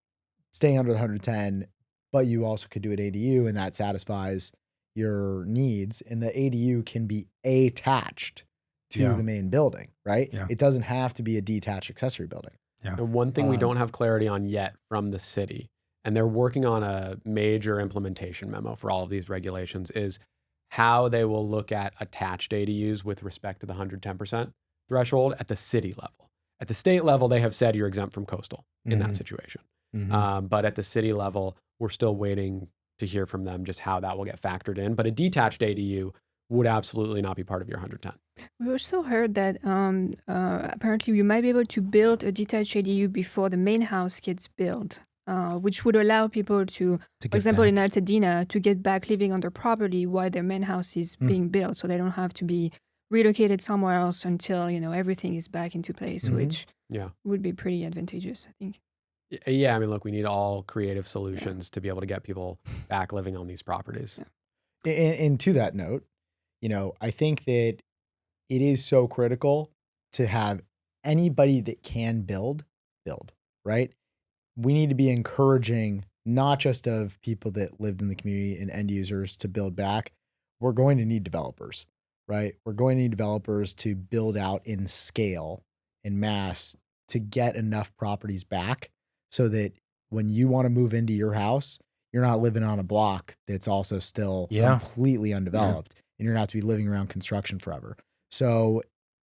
[SPEAKER 4] staying under the 110, but you also could do an ADU and that satisfies your needs, and the ADU can be attached to the main building, right?
[SPEAKER 1] Yeah.
[SPEAKER 4] It doesn't have to be a detached accessory building.
[SPEAKER 1] Yeah.
[SPEAKER 2] And one thing we don't have clarity on yet from the city, and they're working on a major implementation memo for all of these regulations, is how they will look at attached ADUs with respect to the 110% threshold at the city level. At the state level, they have said you're exempt from coastal in that situation. But at the city level, we're still waiting to hear from them just how that will get factored in. But a detached ADU would absolutely not be part of your 110.
[SPEAKER 3] We also heard that apparently you might be able to build a detached ADU before the main house gets built, which would allow people to for example, in Altadena, to get back living on their property while their main house is being built, so they don't have to be relocated somewhere else until everything is back into place, which would be pretty advantageous, I think.
[SPEAKER 2] Yeah, I mean, look, we need all creative solutions to be able to get people back living on these properties.
[SPEAKER 4] Yeah. And to that note, I think that it is so critical to have anybody that can build, right? We need to be encouraging not just of people that lived in the community and end users to build back. We're going to need developers, right? We're going to need developers to build out in scale, in mass, to get enough properties back so that when you want to move into your house, you're not living on a block that's also still completely undeveloped, and you're not to be living around construction forever. So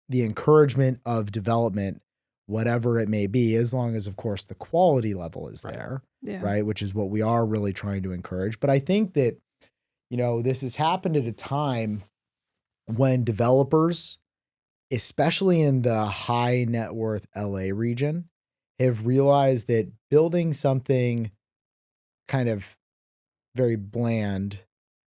[SPEAKER 4] the encouragement of development, whatever it may be, as long as, of course, the quality level is there, right? Which is what we are really trying to encourage. But I think that, this has happened at a time when developers, especially in the high net worth LA region, have realized that building something kind of very bland,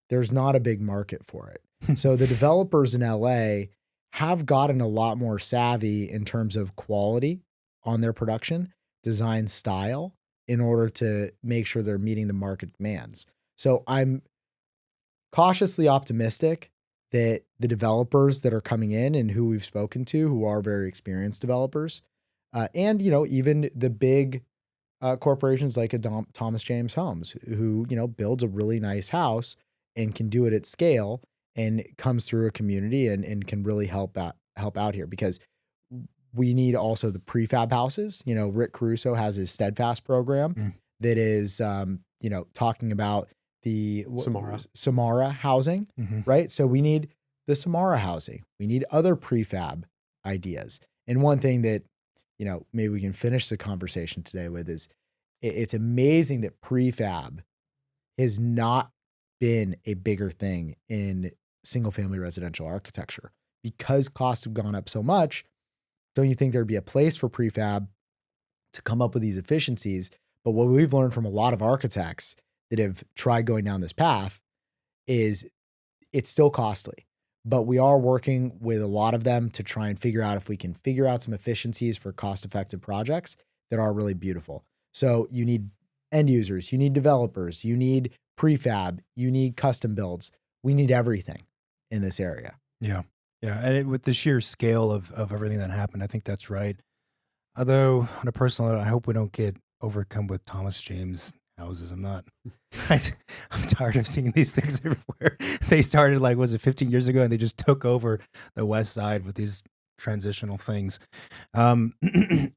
[SPEAKER 4] there's not a big market for it. So the developers in LA have gotten a lot more savvy in terms of quality on their production, design style, in order to make sure they're meeting the market demands. So I'm cautiously optimistic that the developers that are coming in and who we've spoken to, who are very experienced developers, and, even the big corporations like Thomas James Homes, who, builds a really nice house and can do it at scale and comes through a community and can really help out here, because we need also the prefab houses. Rick Caruso has his Steadfast program that is, talking about the Samara housing, right? So we need the Samara housing. We need other prefab ideas. And one thing that, maybe we can finish the conversation today with is it's amazing that prefab has not been a bigger thing in single family residential architecture, because costs have gone up so much, don't you think there'd be a place for prefab to come up with these efficiencies? But what we've learned from a lot of architects that have tried going down this path is it's still costly. But we are working with a lot of them to try and figure out if we can figure out some efficiencies for cost-effective projects that are really beautiful. So you need end users, you need developers, you need prefab, you need custom builds. We need everything in this area.
[SPEAKER 1] Yeah. Yeah. And with the sheer scale of everything that happened, I think that's right. Although, on a personal note, I hope we don't get overcome with Thomas James houses. I'm tired of seeing these things everywhere. They started, like, was it 15 years ago? And they just took over the West Side with these transitional things.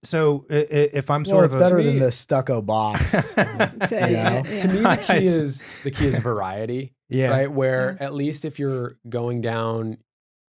[SPEAKER 1] So if I'm sort
[SPEAKER 4] it's
[SPEAKER 1] of
[SPEAKER 4] better than the stucco box.
[SPEAKER 2] To me, the key is variety.
[SPEAKER 1] Yeah.
[SPEAKER 2] Right. Where at least if you're going down,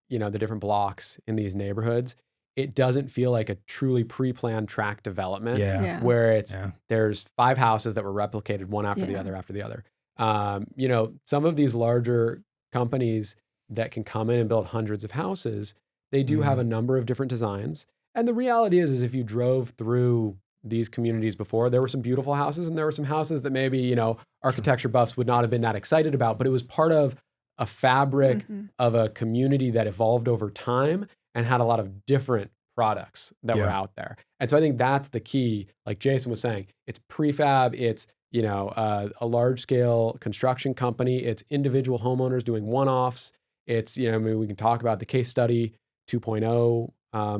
[SPEAKER 2] the different blocks in these neighborhoods, it doesn't feel like a truly pre-planned tract development where there's 5 houses that were replicated one after the other. Some of these larger companies that can come in and build hundreds of houses, they do have a number of different designs. And the reality is if you drove through these communities before, there were some beautiful houses and there were some houses that maybe, architecture buffs would not have been that excited about, but it was part of a fabric of a community that evolved over time and had a lot of different products that were out there. And so I think that's the key. Like Jason was saying, it's prefab, it's, a large scale construction company, it's individual homeowners doing one-offs. It's, we can talk about the case study 2.0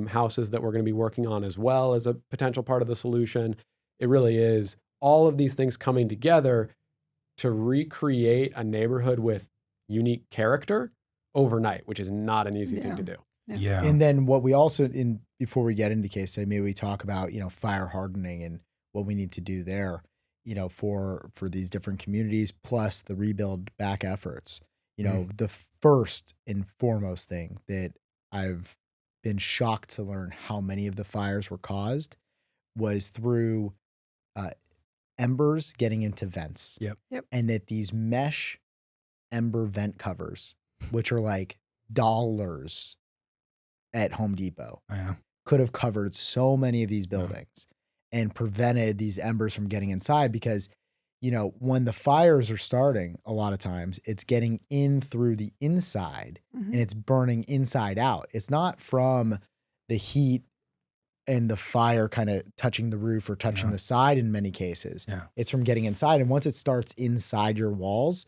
[SPEAKER 2] houses that we're going to be working on as well as a potential part of the solution. It really is all of these things coming together to recreate a neighborhood with unique character overnight, which is not an easy thing to do.
[SPEAKER 1] Yeah.
[SPEAKER 4] And then what we also, before we get into case study, maybe we talk about, fire hardening and what we need to do there, for these different communities, plus the rebuild back efforts. The first and foremost thing that I've been shocked to learn how many of the fires were caused was through embers getting into vents.
[SPEAKER 1] Yep.
[SPEAKER 4] And that these mesh ember vent covers, which are like dollars at Home Depot, could have covered so many of these buildings and prevented these embers from getting inside because, when the fires are starting, a lot of times it's getting in through the inside and it's burning inside out. It's not from the heat and the fire kind of touching the roof or touching the side in many cases.
[SPEAKER 1] Yeah.
[SPEAKER 4] It's from getting inside. And once it starts inside your walls,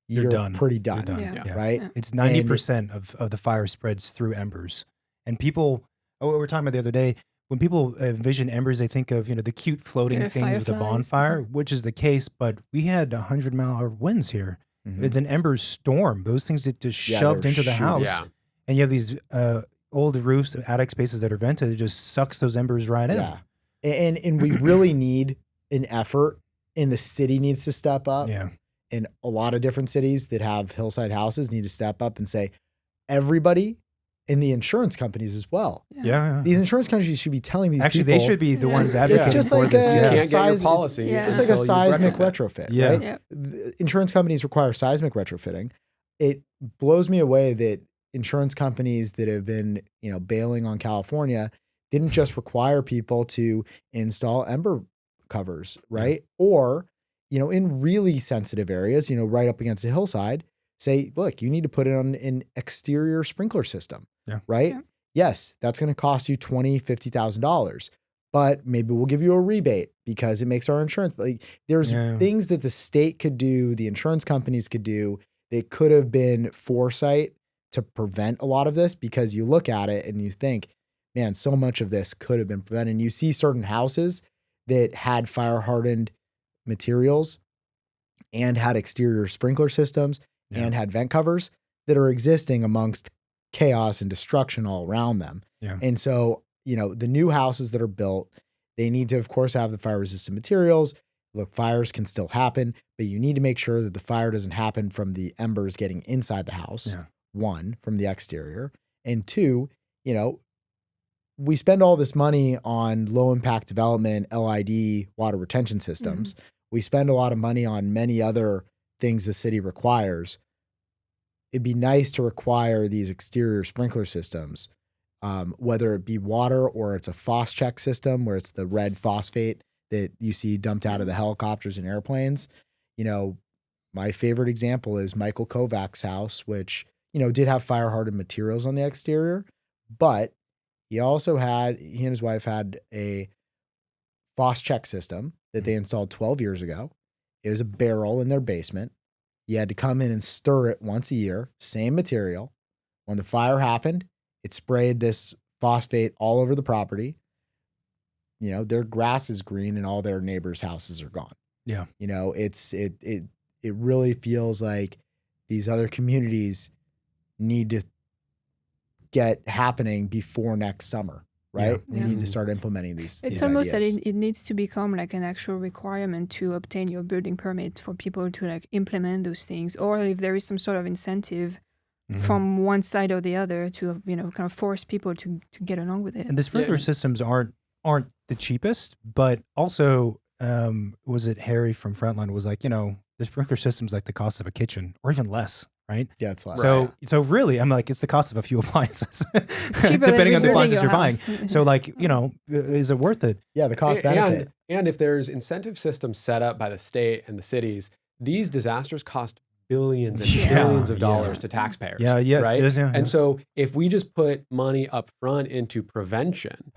[SPEAKER 4] you're
[SPEAKER 1] done.
[SPEAKER 4] pretty done.
[SPEAKER 1] You're done.
[SPEAKER 3] Yeah.
[SPEAKER 4] Right?
[SPEAKER 3] Yeah.
[SPEAKER 1] It's 90% of the fire spreads through embers. And people, what we were talking about the other day, when people envision embers, they think of, the cute floating thing with the bonfire, which is the case, but we had 100-mile-an-hour winds here. It's an ember storm. Those things that just shoved into the house.
[SPEAKER 2] Yeah.
[SPEAKER 1] And you have these old roofs, attic spaces that are vented. It just sucks those embers right in.
[SPEAKER 4] Yeah. And we really need an effort, and the city needs to step up.
[SPEAKER 1] Yeah.
[SPEAKER 4] And a lot of different cities that have hillside houses need to step up and say, everybody, and the insurance companies as well.
[SPEAKER 1] Yeah.
[SPEAKER 4] These insurance companies should be telling these
[SPEAKER 1] Actually,
[SPEAKER 4] people.
[SPEAKER 1] they should be the ones advocating
[SPEAKER 4] It's just
[SPEAKER 1] for
[SPEAKER 4] like
[SPEAKER 1] this.
[SPEAKER 4] a-
[SPEAKER 2] You
[SPEAKER 1] Yes.
[SPEAKER 2] can't get your
[SPEAKER 4] Size-
[SPEAKER 2] policy.
[SPEAKER 4] It's like a
[SPEAKER 2] until you
[SPEAKER 4] seismic
[SPEAKER 2] retrofit.
[SPEAKER 4] retrofit,
[SPEAKER 1] Yeah.
[SPEAKER 4] right?
[SPEAKER 3] Yeah.
[SPEAKER 4] The insurance companies require seismic retrofitting. It blows me away that insurance companies that have been, bailing on California didn't just require people to install ember covers, right? Or, in really sensitive areas, right up against a hillside, say, look, you need to put it on an exterior sprinkler system, right?
[SPEAKER 3] Yeah.
[SPEAKER 4] Yes, that's going to cost you $20,000, $50,000, but maybe we'll give you a rebate because it makes our insurance. Like, there's things that the state could do, the insurance companies could do, that could have been foresight to prevent a lot of this, because you look at it and you think, man, so much of this could have been prevented. And you see certain houses that had fire hardened materials and had exterior sprinkler systems and had vent covers that are existing amongst chaos and destruction all around them.
[SPEAKER 1] Yeah.
[SPEAKER 4] And so, the new houses that are built, they need to, of course, have the fire resistant materials. Look, fires can still happen, but you need to make sure that the fire doesn't happen from the embers getting inside the house.
[SPEAKER 1] Yeah.
[SPEAKER 4] 1, from the exterior, and 2, we spend all this money on low impact development, LID, water retention systems. We spend a lot of money on many other things the city requires. it'd be nice to require these exterior sprinkler systems, whether it be water or it's a phos-check system where it's the red phosphate that you see dumped out of the helicopters and airplanes. You know, my favorite example is Michael Kovac's house, which, you know, did have fire hardened materials on the exterior, but he and his wife had a phos-check system that they installed 12 years ago. It was a barrel in their basement. You had to come in and stir it once a year, same material. When the fire happened, it sprayed this phosphate all over the property. You know, their grass is green and all their neighbors' houses are gone.
[SPEAKER 1] Yeah.
[SPEAKER 4] You know, it really feels like these other communities need to get happening before next summer, right?
[SPEAKER 3] Yeah.
[SPEAKER 4] We need to start implementing these.
[SPEAKER 3] It's
[SPEAKER 4] these
[SPEAKER 3] almost
[SPEAKER 4] ideas.
[SPEAKER 3] that it needs to become like an actual requirement to obtain your building permit for people to like implement those things, or if there is some sort of incentive from one side or the other to, you know, kind of force people to get along with it.
[SPEAKER 1] And the sprinkler systems aren't the cheapest, but also, was it Harry from Frontline was like, you know, the sprinkler system's like the cost of a kitchen or even less, right?
[SPEAKER 4] Yeah, it's less.
[SPEAKER 1] So really, I'm like, it's the cost of a few appliances,
[SPEAKER 3] cheaper
[SPEAKER 1] depending
[SPEAKER 3] than
[SPEAKER 1] on the appliances
[SPEAKER 3] rebuilding
[SPEAKER 1] you're
[SPEAKER 3] your
[SPEAKER 1] buying.
[SPEAKER 3] house.
[SPEAKER 1] So like, you know, is it worth it?
[SPEAKER 4] Yeah, the cost benefit.
[SPEAKER 2] And if there's incentive systems set up by the state and the cities, these disasters cost billions and billions of dollars to taxpayers. Right? And so if we just put money up front into prevention,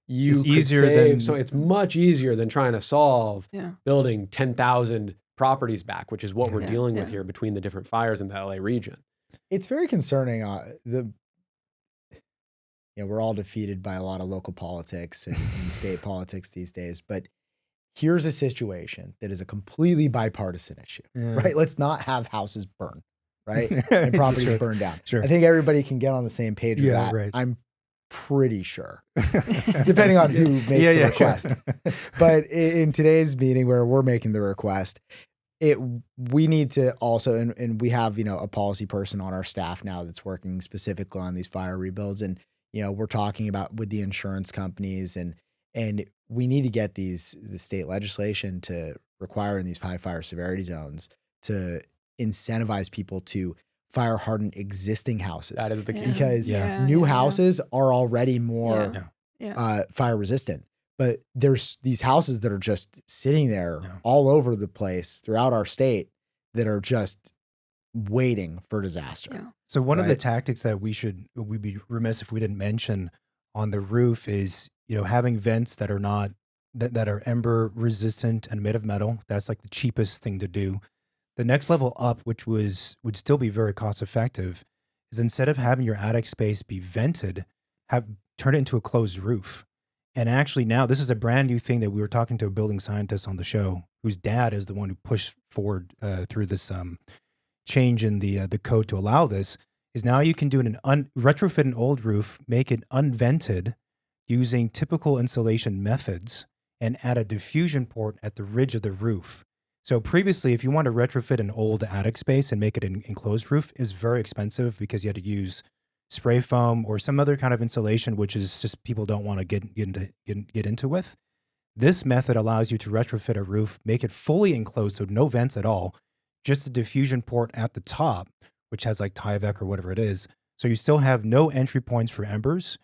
[SPEAKER 1] It's easier than
[SPEAKER 2] so it's much easier than trying to solve building 10,000 properties back, which is what we're dealing with here between the different fires in the LA region.
[SPEAKER 4] It's very concerning. You know, we're all defeated by a lot of local politics and state politics these days, but here's a situation that is a completely bipartisan issue, right? Let's not have houses burn, right? And properties burn down.
[SPEAKER 1] Sure.
[SPEAKER 4] I think everybody can get on the same page with that.
[SPEAKER 1] Right.
[SPEAKER 4] I'm pretty sure, depending on who makes the request. But in today's meeting where we're making the request, we need to also, and we have, you know, a policy person on our staff now that's working specifically on these fire rebuilds. And, you know, we're talking about with the insurance companies and we need to get the state legislation to require in these high fire severity zones to incentivize people to fire harden existing houses.
[SPEAKER 2] That is the key.
[SPEAKER 4] Because new houses are already more fire resistant. But there's these houses that are just sitting there all over the place throughout our state that are just waiting for disaster.
[SPEAKER 3] Yeah.
[SPEAKER 1] So one of the tactics that we'd be remiss if we didn't mention on the roof is, you know, having vents that are not that are ember resistant and made of metal. That's like the cheapest thing to do. The next level up, which would still be very cost effective, is instead of having your attic space be vented, turn it into a closed roof. And actually now this is a brand new thing that we were talking to a building scientist on the show, whose dad is the one who pushed forward through this change in the code to allow this, is now you can do retrofit an old roof, make it unvented using typical insulation methods and add a diffusion port at the ridge of the roof. So previously, if you want to retrofit an old attic space and make it an enclosed roof, is very expensive because you had to use spray foam or some other kind of insulation, which is just people don't want to get into with. This method allows you to retrofit a roof, make it fully enclosed, so no vents at all, just a diffusion port at the top, which has like Tyvek or whatever it is. So you still have no entry points for embers.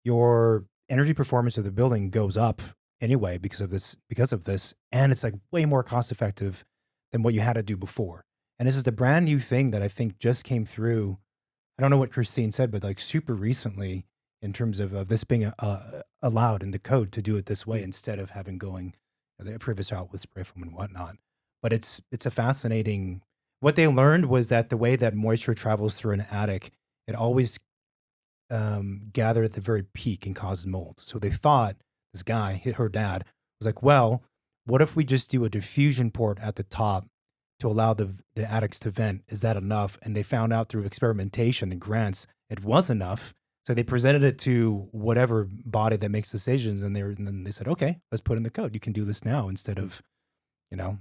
[SPEAKER 1] Your energy performance of the building goes up anyway because of this, and it's like way more cost effective than what you had to do before. And this is the brand new thing that I think just came through. I don't know what Christine said, but like super recently in terms of this being allowed in the code to do it this way instead of having going the previous route with spray foam and whatnot. But it's a fascinating. What they learned was that the way that moisture travels through an attic, it always gathered at the very peak and caused mold. So they thought, this guy, her dad, was like, well, what if we just do a diffusion port at the top to allow the attics to vent? Is that enough? And they found out through experimentation and grants it was enough. So they presented it to whatever body that makes decisions, and then they said, okay, let's put in the code. You can do this now instead of, you know,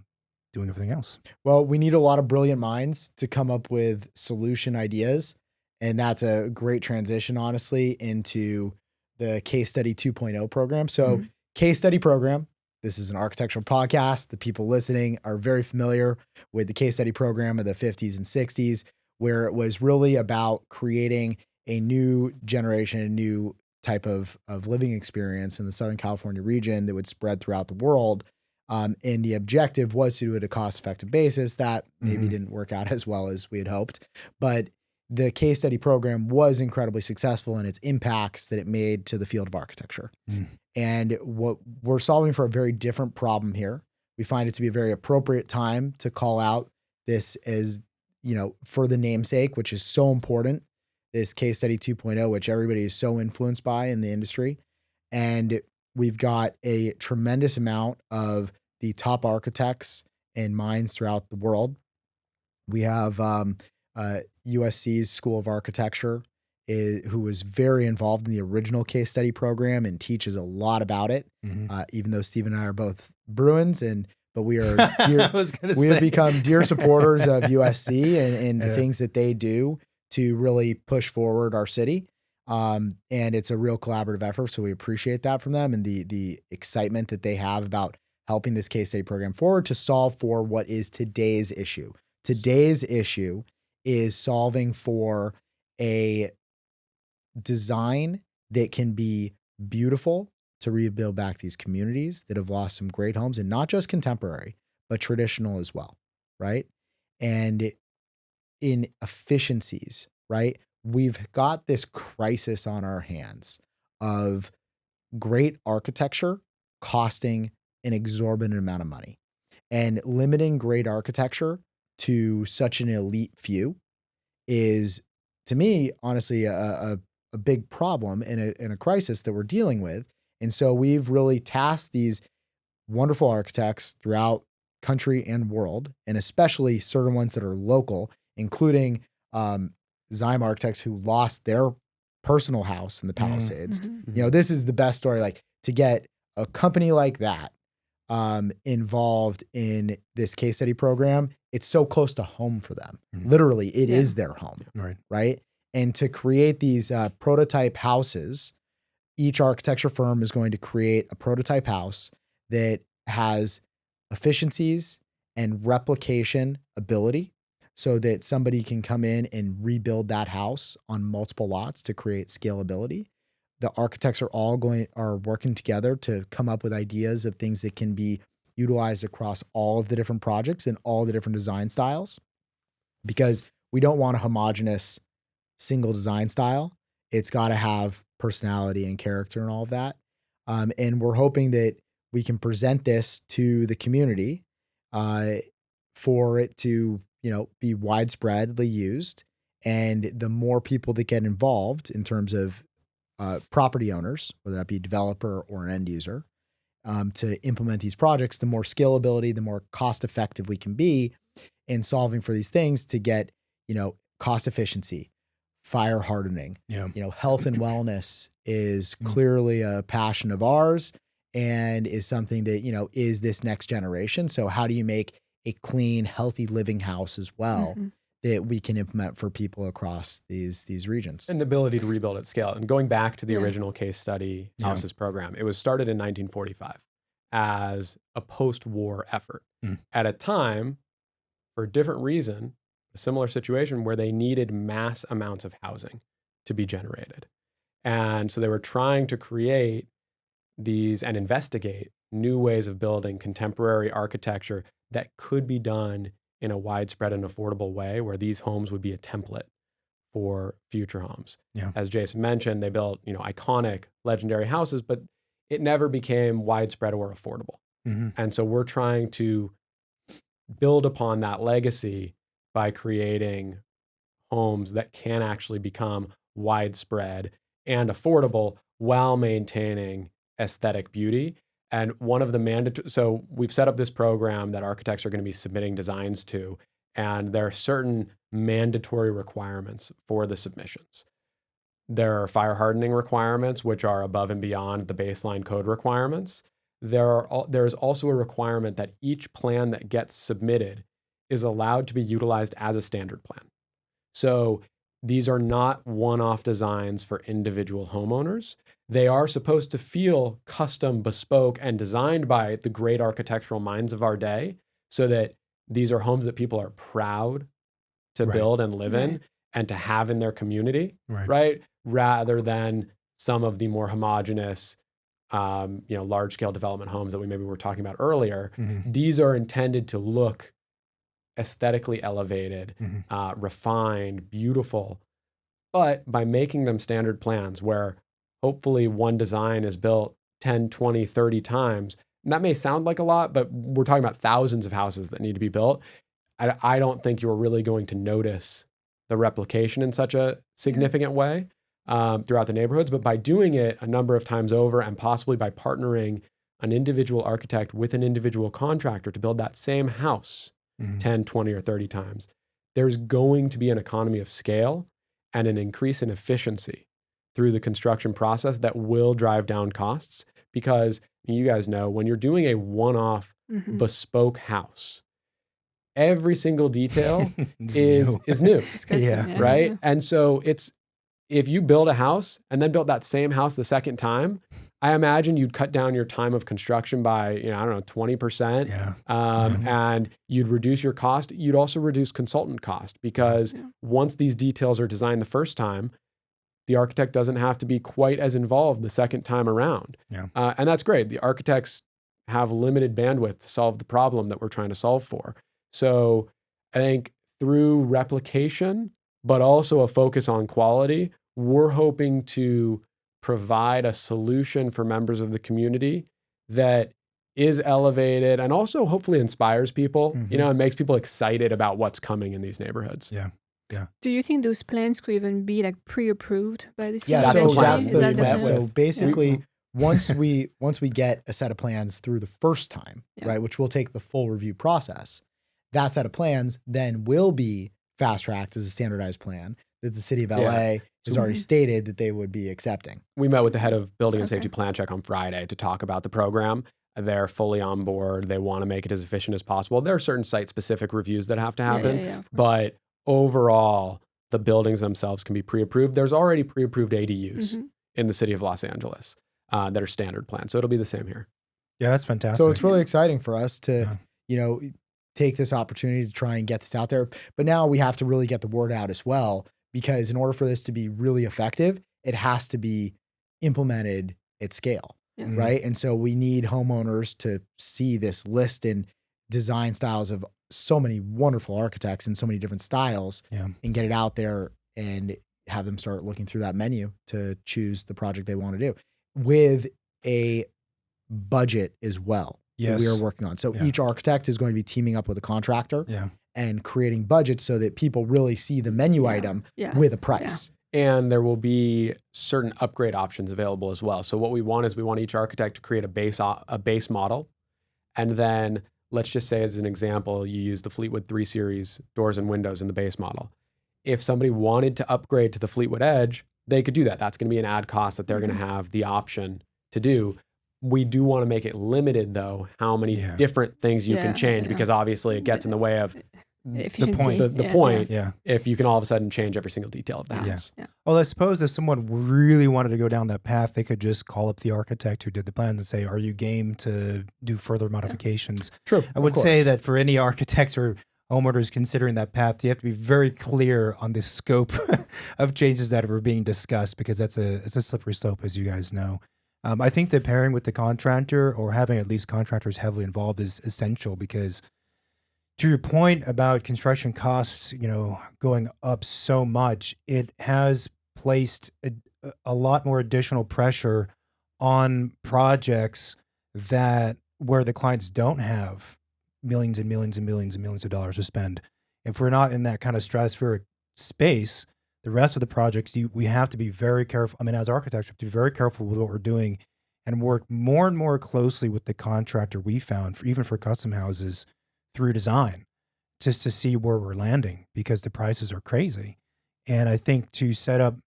[SPEAKER 1] doing everything else.
[SPEAKER 4] Well, we need a lot of brilliant minds to come up with solution ideas. And that's a great transition, honestly, into the Case Study 2.0 program. So Case Study program, this is an architectural podcast. The people listening are very familiar with the Case Study program of the 50s and 60s, where it was really about creating a new generation, a new type of living experience in the Southern California region that would spread throughout the world. And the objective was to do it at a cost-effective basis. That maybe didn't work out as well as we had hoped, but the case study program was incredibly successful in its impacts that it made to the field of architecture. And what we're solving for a very different problem here. We find it to be a very appropriate time to call out this as, for the namesake, which is so important, this case study 2.0, which everybody is so influenced by in the industry. And we've got a tremendous amount of the top architects and minds throughout the world. We have USC's School of Architecture, who was very involved in the original case study program and teaches a lot about it. Even though Steve and I are both Bruins, but we are dear, have become dear supporters of USC and the things that they do to really push forward our city. And it's a real collaborative effort, so we appreciate that from them and the excitement that they have about helping this case study program forward to solve for what is today's issue. Today's issue is solving for a design that can be beautiful to rebuild back these communities that have lost some great homes, and not just contemporary, but traditional as well, right? And in efficiencies, right? We've got this crisis on our hands of great architecture costing an exorbitant amount of money, and limiting great architecture to such an elite few is, to me, honestly, a big problem in a crisis that we're dealing with. And so we've really tasked these wonderful architects throughout country and world, and especially certain ones that are local, including Zyme architects who lost their personal house in the Palisades. This is the best story, like to get a company like that involved in this case study program. It's so close to home for them. Literally, it is their home, right? And to create these prototype houses, each architecture firm is going to create a prototype house that has efficiencies and replication ability so that somebody can come in and rebuild that house on multiple lots to create scalability. The architects are working together to come up with ideas of things that can be utilized across all of the different projects and all the different design styles, because we don't want a homogeneous single design style. It's got to have personality and character and all of that. And we're hoping that we can present this to the community for it to, be widespreadly used. And the more people that get involved in terms of property owners, whether that be a developer or an end user, to implement these projects, the more scalability, the more cost effective we can be in solving for these things to get, cost efficiency, fire hardening, health and wellness is clearly a passion of ours and is something that, is this next generation. So how do you make a clean, healthy living house as well that we can implement for people across these regions?
[SPEAKER 2] And the ability to rebuild at scale. And going back to the original case study houses program, it was started in 1945 as a post-war effort at a time, for a different reason, a similar situation where they needed mass amounts of housing to be generated. And so they were trying to create these and investigate new ways of building contemporary architecture that could be done in a widespread and affordable way, where these homes would be a template for future homes. As Jason mentioned, they built, iconic, legendary houses, but it never became widespread or affordable. And so we're trying to build upon that legacy by creating homes that can actually become widespread and affordable while maintaining aesthetic beauty. And one of the so we've set up this program that architects are going to be submitting designs to, and there are certain mandatory requirements for the submissions. There are fire hardening requirements, which are above and beyond the baseline code requirements. There is also a requirement that each plan that gets submitted is allowed to be utilized as a standard plan. So these are not one-off designs for individual homeowners. They are supposed to feel custom, bespoke, and designed by the great architectural minds of our day, so that these are homes that people are proud to
[SPEAKER 1] Right.
[SPEAKER 2] build and live in
[SPEAKER 3] Right.
[SPEAKER 2] and to have in their community,
[SPEAKER 1] Right.
[SPEAKER 2] right? Rather than some of the more homogenous, large scale development homes that we maybe were talking about earlier.
[SPEAKER 1] Mhm.
[SPEAKER 2] These are intended to look aesthetically elevated,
[SPEAKER 1] Mhm.
[SPEAKER 2] refined, beautiful, but by making them standard plans where hopefully one design is built 10, 20, 30 times, and that may sound like a lot, but we're talking about thousands of houses that need to be built. I don't think you're really going to notice the replication in such a significant way throughout the neighborhoods. But by doing it a number of times over and possibly by partnering an individual architect with an individual contractor to build that same house
[SPEAKER 1] Mhm.
[SPEAKER 2] 10, 20, or 30 times, there's going to be an economy of scale and an increase in efficiency through the construction process that will drive down costs. Because you guys know when you're doing a one-off
[SPEAKER 3] Mhm.
[SPEAKER 2] bespoke house, every single detail
[SPEAKER 1] It's
[SPEAKER 2] is new,
[SPEAKER 3] It's custom,
[SPEAKER 1] Yeah.
[SPEAKER 2] right? And so it's, if you build a house and then built that same house the second time, I imagine you'd cut down your time of construction by, 20%.
[SPEAKER 1] Yeah.
[SPEAKER 2] And you'd reduce your cost. You'd also reduce consultant cost because
[SPEAKER 3] Yeah.
[SPEAKER 2] once these details are designed the first time, the architect doesn't have to be quite as involved the second time around.
[SPEAKER 1] Yeah.
[SPEAKER 2] And that's great. The architects have limited bandwidth to solve the problem that we're trying to solve for. So I think through replication, but also a focus on quality, we're hoping to provide a solution for members of the community that is elevated and also hopefully inspires people, and makes people excited about what's coming in these neighborhoods.
[SPEAKER 1] Yeah.
[SPEAKER 3] Do you think those plans could even be like pre-approved by the city?
[SPEAKER 4] Yeah,
[SPEAKER 2] That's
[SPEAKER 4] so
[SPEAKER 2] the plan.
[SPEAKER 4] that's
[SPEAKER 3] Is
[SPEAKER 4] the
[SPEAKER 3] that
[SPEAKER 4] plan.
[SPEAKER 3] plan?
[SPEAKER 4] So basically,
[SPEAKER 3] Yeah.
[SPEAKER 4] once we get a set of plans through the first time,
[SPEAKER 3] Yeah.
[SPEAKER 4] right, which will take the full review process, that set of plans then will be fast tracked as a standardized plan that the city of LA has already stated that they would be accepting.
[SPEAKER 2] We met with the head of building and
[SPEAKER 3] Okay.
[SPEAKER 2] safety plan check on Friday to talk about the program. They're fully on board. They want to make it as efficient as possible. There are certain site specific reviews that have to happen,
[SPEAKER 3] Yeah, of course.
[SPEAKER 2] but overall, the buildings themselves can be pre-approved. There's already pre-approved ADUs
[SPEAKER 3] Mhm.
[SPEAKER 2] in the city of Los Angeles that are standard plans. So it'll be the same here.
[SPEAKER 1] Yeah, that's fantastic.
[SPEAKER 4] So it's really exciting for us to,
[SPEAKER 1] Yeah.
[SPEAKER 4] take this opportunity to try and get this out there. But now we have to really get the word out as well, because in order for this to be really effective, it has to be implemented at scale,
[SPEAKER 3] Yeah.
[SPEAKER 1] Mhm.
[SPEAKER 4] right? And so we need homeowners to see this list and design styles of so many wonderful architects in so many different styles
[SPEAKER 1] Yeah.
[SPEAKER 4] and get it out there and have them start looking through that menu to choose the project they want to do with a budget as well that we
[SPEAKER 1] Yes.
[SPEAKER 4] are working on. So
[SPEAKER 1] Yeah.
[SPEAKER 4] each architect is going to be teaming up with a contractor
[SPEAKER 1] Yeah.
[SPEAKER 4] and creating budgets so that people really see the menu item
[SPEAKER 3] Yeah.
[SPEAKER 4] with a price.
[SPEAKER 2] And there will be certain upgrade options available as well. So what we want is we want each architect to create a base model. And then let's just say as an example, you use the Fleetwood 3 Series doors and windows in the base model. If somebody wanted to upgrade to the Fleetwood Edge, they could do that. That's going to be an add cost that they're going to have the option to do. We do want to make it limited though, how many
[SPEAKER 1] Yeah.
[SPEAKER 2] different things you
[SPEAKER 3] Yeah,
[SPEAKER 2] can change,
[SPEAKER 3] yeah.
[SPEAKER 2] because obviously it gets in the way of
[SPEAKER 3] Efficiency.
[SPEAKER 2] the
[SPEAKER 3] Yeah,
[SPEAKER 2] point
[SPEAKER 1] Yeah.
[SPEAKER 2] if you can all of a sudden change every single detail of the
[SPEAKER 1] Yeah.
[SPEAKER 2] house.
[SPEAKER 1] Well, I suppose if someone really wanted to go down that path, they could just call up the architect who did the plans and say, "Are you game to do further modifications?"
[SPEAKER 2] True.
[SPEAKER 1] I would say that for any architects or homeowners considering that path, you have to be very clear on the scope of changes that are being discussed, because it's a slippery slope, as you guys know. I think that pairing with the contractor or having at least contractors heavily involved is essential, because to your point about construction costs, going up so much, it has placed a lot more additional pressure on projects that where the clients don't have millions and millions and millions and millions of dollars to spend. If we're not in that kind of stratospheric space, the rest of the projects, we have to be very careful. I mean, as architects, we have to be very careful with what we're doing and work more and more closely with the contractor we found, even for custom houses, through design, just to see where we're landing, because the prices are crazy. And I think to set up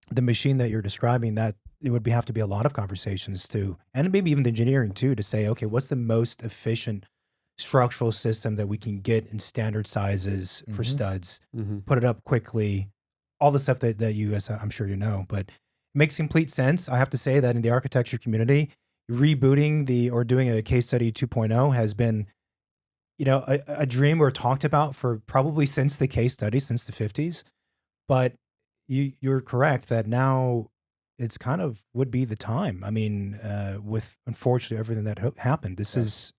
[SPEAKER 1] the machine that you're describing, that it would have to be a lot of conversations too, and maybe even the engineering too, to say, okay, what's the most efficient structural system that we can get in standard sizes for studs, put it up quickly, all the stuff that you guys, I'm sure you know, but it makes complete sense. I have to say that in the architecture community, rebooting or doing a case study 2.0 has been a dream or talked about for probably since the case study, since the 50s. But you're correct that now it's kind of would be the time. I mean, with unfortunately everything that happened, this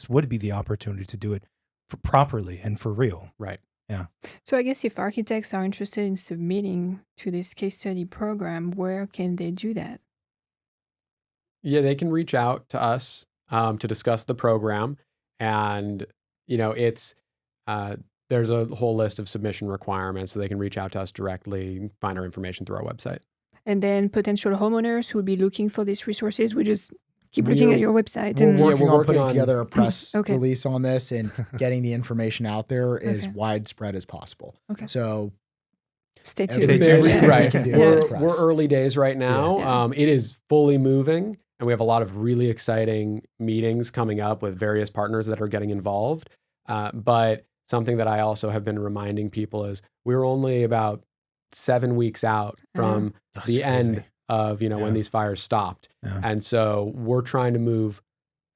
[SPEAKER 1] would be the opportunity to do it properly and for real.
[SPEAKER 2] Right.
[SPEAKER 1] Yeah.
[SPEAKER 3] So I guess if architects are interested in submitting to this case study program, where can they do that?
[SPEAKER 2] Yeah, they can reach out to us to discuss the program. And, it's there's a whole list of submission requirements, so they can reach out to us directly, find our information through our website.
[SPEAKER 3] And then potential homeowners who would be looking for these resources, we just keep looking at your website.
[SPEAKER 4] We're
[SPEAKER 3] And
[SPEAKER 4] working
[SPEAKER 2] we're
[SPEAKER 4] on
[SPEAKER 2] working
[SPEAKER 4] putting
[SPEAKER 2] on-
[SPEAKER 4] together a press
[SPEAKER 3] Okay.
[SPEAKER 4] release on this and getting the information out there as
[SPEAKER 3] Okay.
[SPEAKER 4] widespread as possible.
[SPEAKER 3] Okay.
[SPEAKER 4] So
[SPEAKER 3] stay tuned.
[SPEAKER 4] Stay tuned.
[SPEAKER 2] Very,
[SPEAKER 4] Yeah.
[SPEAKER 2] right.
[SPEAKER 4] We can do
[SPEAKER 3] Yeah.
[SPEAKER 4] this press.
[SPEAKER 2] We're early days right now.
[SPEAKER 3] Yeah.
[SPEAKER 2] It is fully moving, and we have a lot of really exciting meetings coming up with various partners that are getting involved. But something that I also have been reminding people is we're only about 7 weeks out from
[SPEAKER 1] That's
[SPEAKER 2] the
[SPEAKER 1] crazy.
[SPEAKER 2] end of,
[SPEAKER 1] Yeah.
[SPEAKER 2] when these fires stopped.
[SPEAKER 1] Yeah.
[SPEAKER 2] And so we're trying to move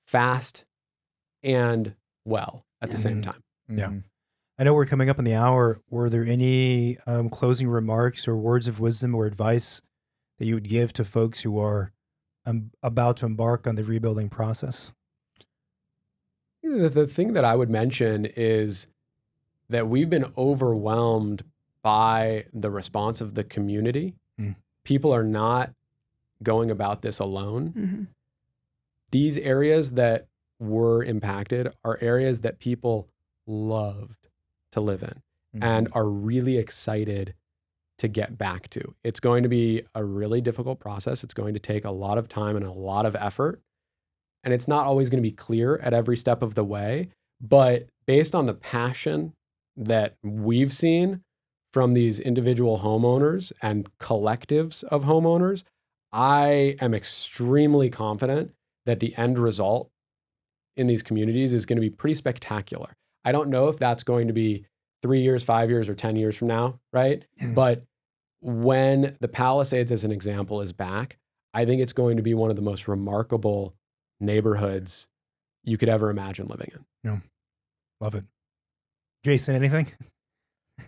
[SPEAKER 2] fast and well at the same time.
[SPEAKER 1] Yeah.
[SPEAKER 4] Mhm.
[SPEAKER 1] I know we're coming up on the hour. Were there any closing remarks or words of wisdom or advice that you would give to folks who are about to embark on the rebuilding process?
[SPEAKER 2] The thing that I would mention is that we've been overwhelmed by the response of the community.
[SPEAKER 1] Mm.
[SPEAKER 2] People are not going about this alone.
[SPEAKER 3] Mhm.
[SPEAKER 2] These areas that were impacted are areas that people loved to live in and are really excited to get back to. It's going to be a really difficult process. It's going to take a lot of time and a lot of effort. And it's not always going to be clear at every step of the way. But based on the passion that we've seen from these individual homeowners and collectives of homeowners, I am extremely confident that the end result in these communities is going to be pretty spectacular. I don't know if that's going to be 3 years, 5 years, or 10 years from now, right?
[SPEAKER 1] Mm.
[SPEAKER 2] But when the Palisades, as an example, is back, I think it's going to be one of the most remarkable neighborhoods you could ever imagine living in.
[SPEAKER 1] Love it. Jason, anything?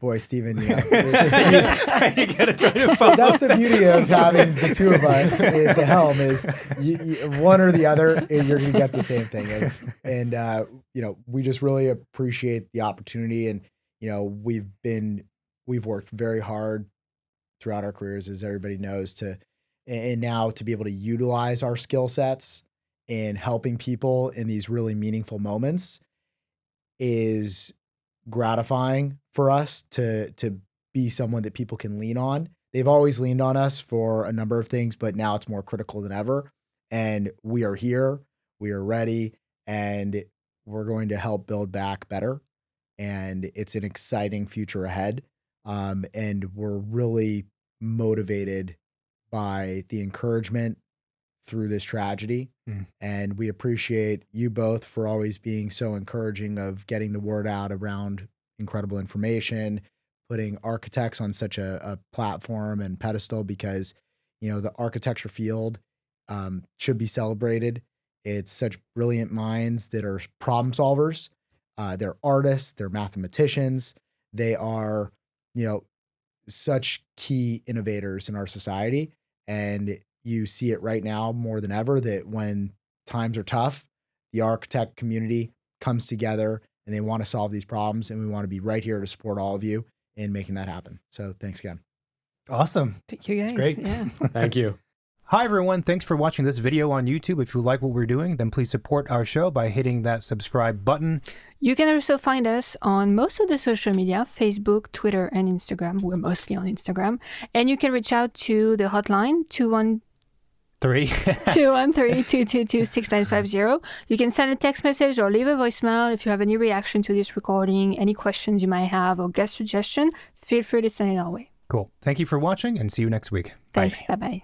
[SPEAKER 4] Boy, Stephen,
[SPEAKER 1] You gotta try to follow
[SPEAKER 4] that's the
[SPEAKER 1] that.
[SPEAKER 4] beauty of having the two of us at the helm is one or the other, and you're going to get the same thing. And we just really appreciate the opportunity. And, we've worked very hard throughout our careers, as everybody knows, and now to be able to utilize our skill sets in helping people in these really meaningful moments is gratifying for us to be someone that people can lean on. They've always leaned on us for a number of things, but now it's more critical than ever. And we are here, we are ready, and we're going to help build back better. And it's an exciting future ahead. And we're really motivated by the encouragement through this tragedy.
[SPEAKER 1] Mm.
[SPEAKER 4] And we appreciate you both for always being so encouraging of getting the word out around incredible information, putting architects on such a platform and pedestal, because, the architecture field should be celebrated. It's such brilliant minds that are problem solvers. They're artists, they're mathematicians. They are, such key innovators in our society. And you see it right now more than ever that when times are tough, the architect community comes together and they want to solve these problems. And we want to be right here to support all of you in making that happen. So thanks again.
[SPEAKER 1] Awesome.
[SPEAKER 3] Thank you guys.
[SPEAKER 1] great.
[SPEAKER 3] Yeah.
[SPEAKER 2] Thank you.
[SPEAKER 1] Hi, everyone. Thanks for watching this video on YouTube. If you like what we're doing, then please support our show by hitting that subscribe button.
[SPEAKER 3] You can also find us on most of the social media, Facebook, Twitter, and Instagram. We're mostly on Instagram. And you can reach out to the hotline, 213-222-6950. You can send a text message or leave a voicemail if you have any reaction to this recording, any questions you might have, or guest suggestion. Feel free to send it our way.
[SPEAKER 1] Cool. Thank you for watching and see you next week. Bye.
[SPEAKER 3] Thanks. Bye-bye.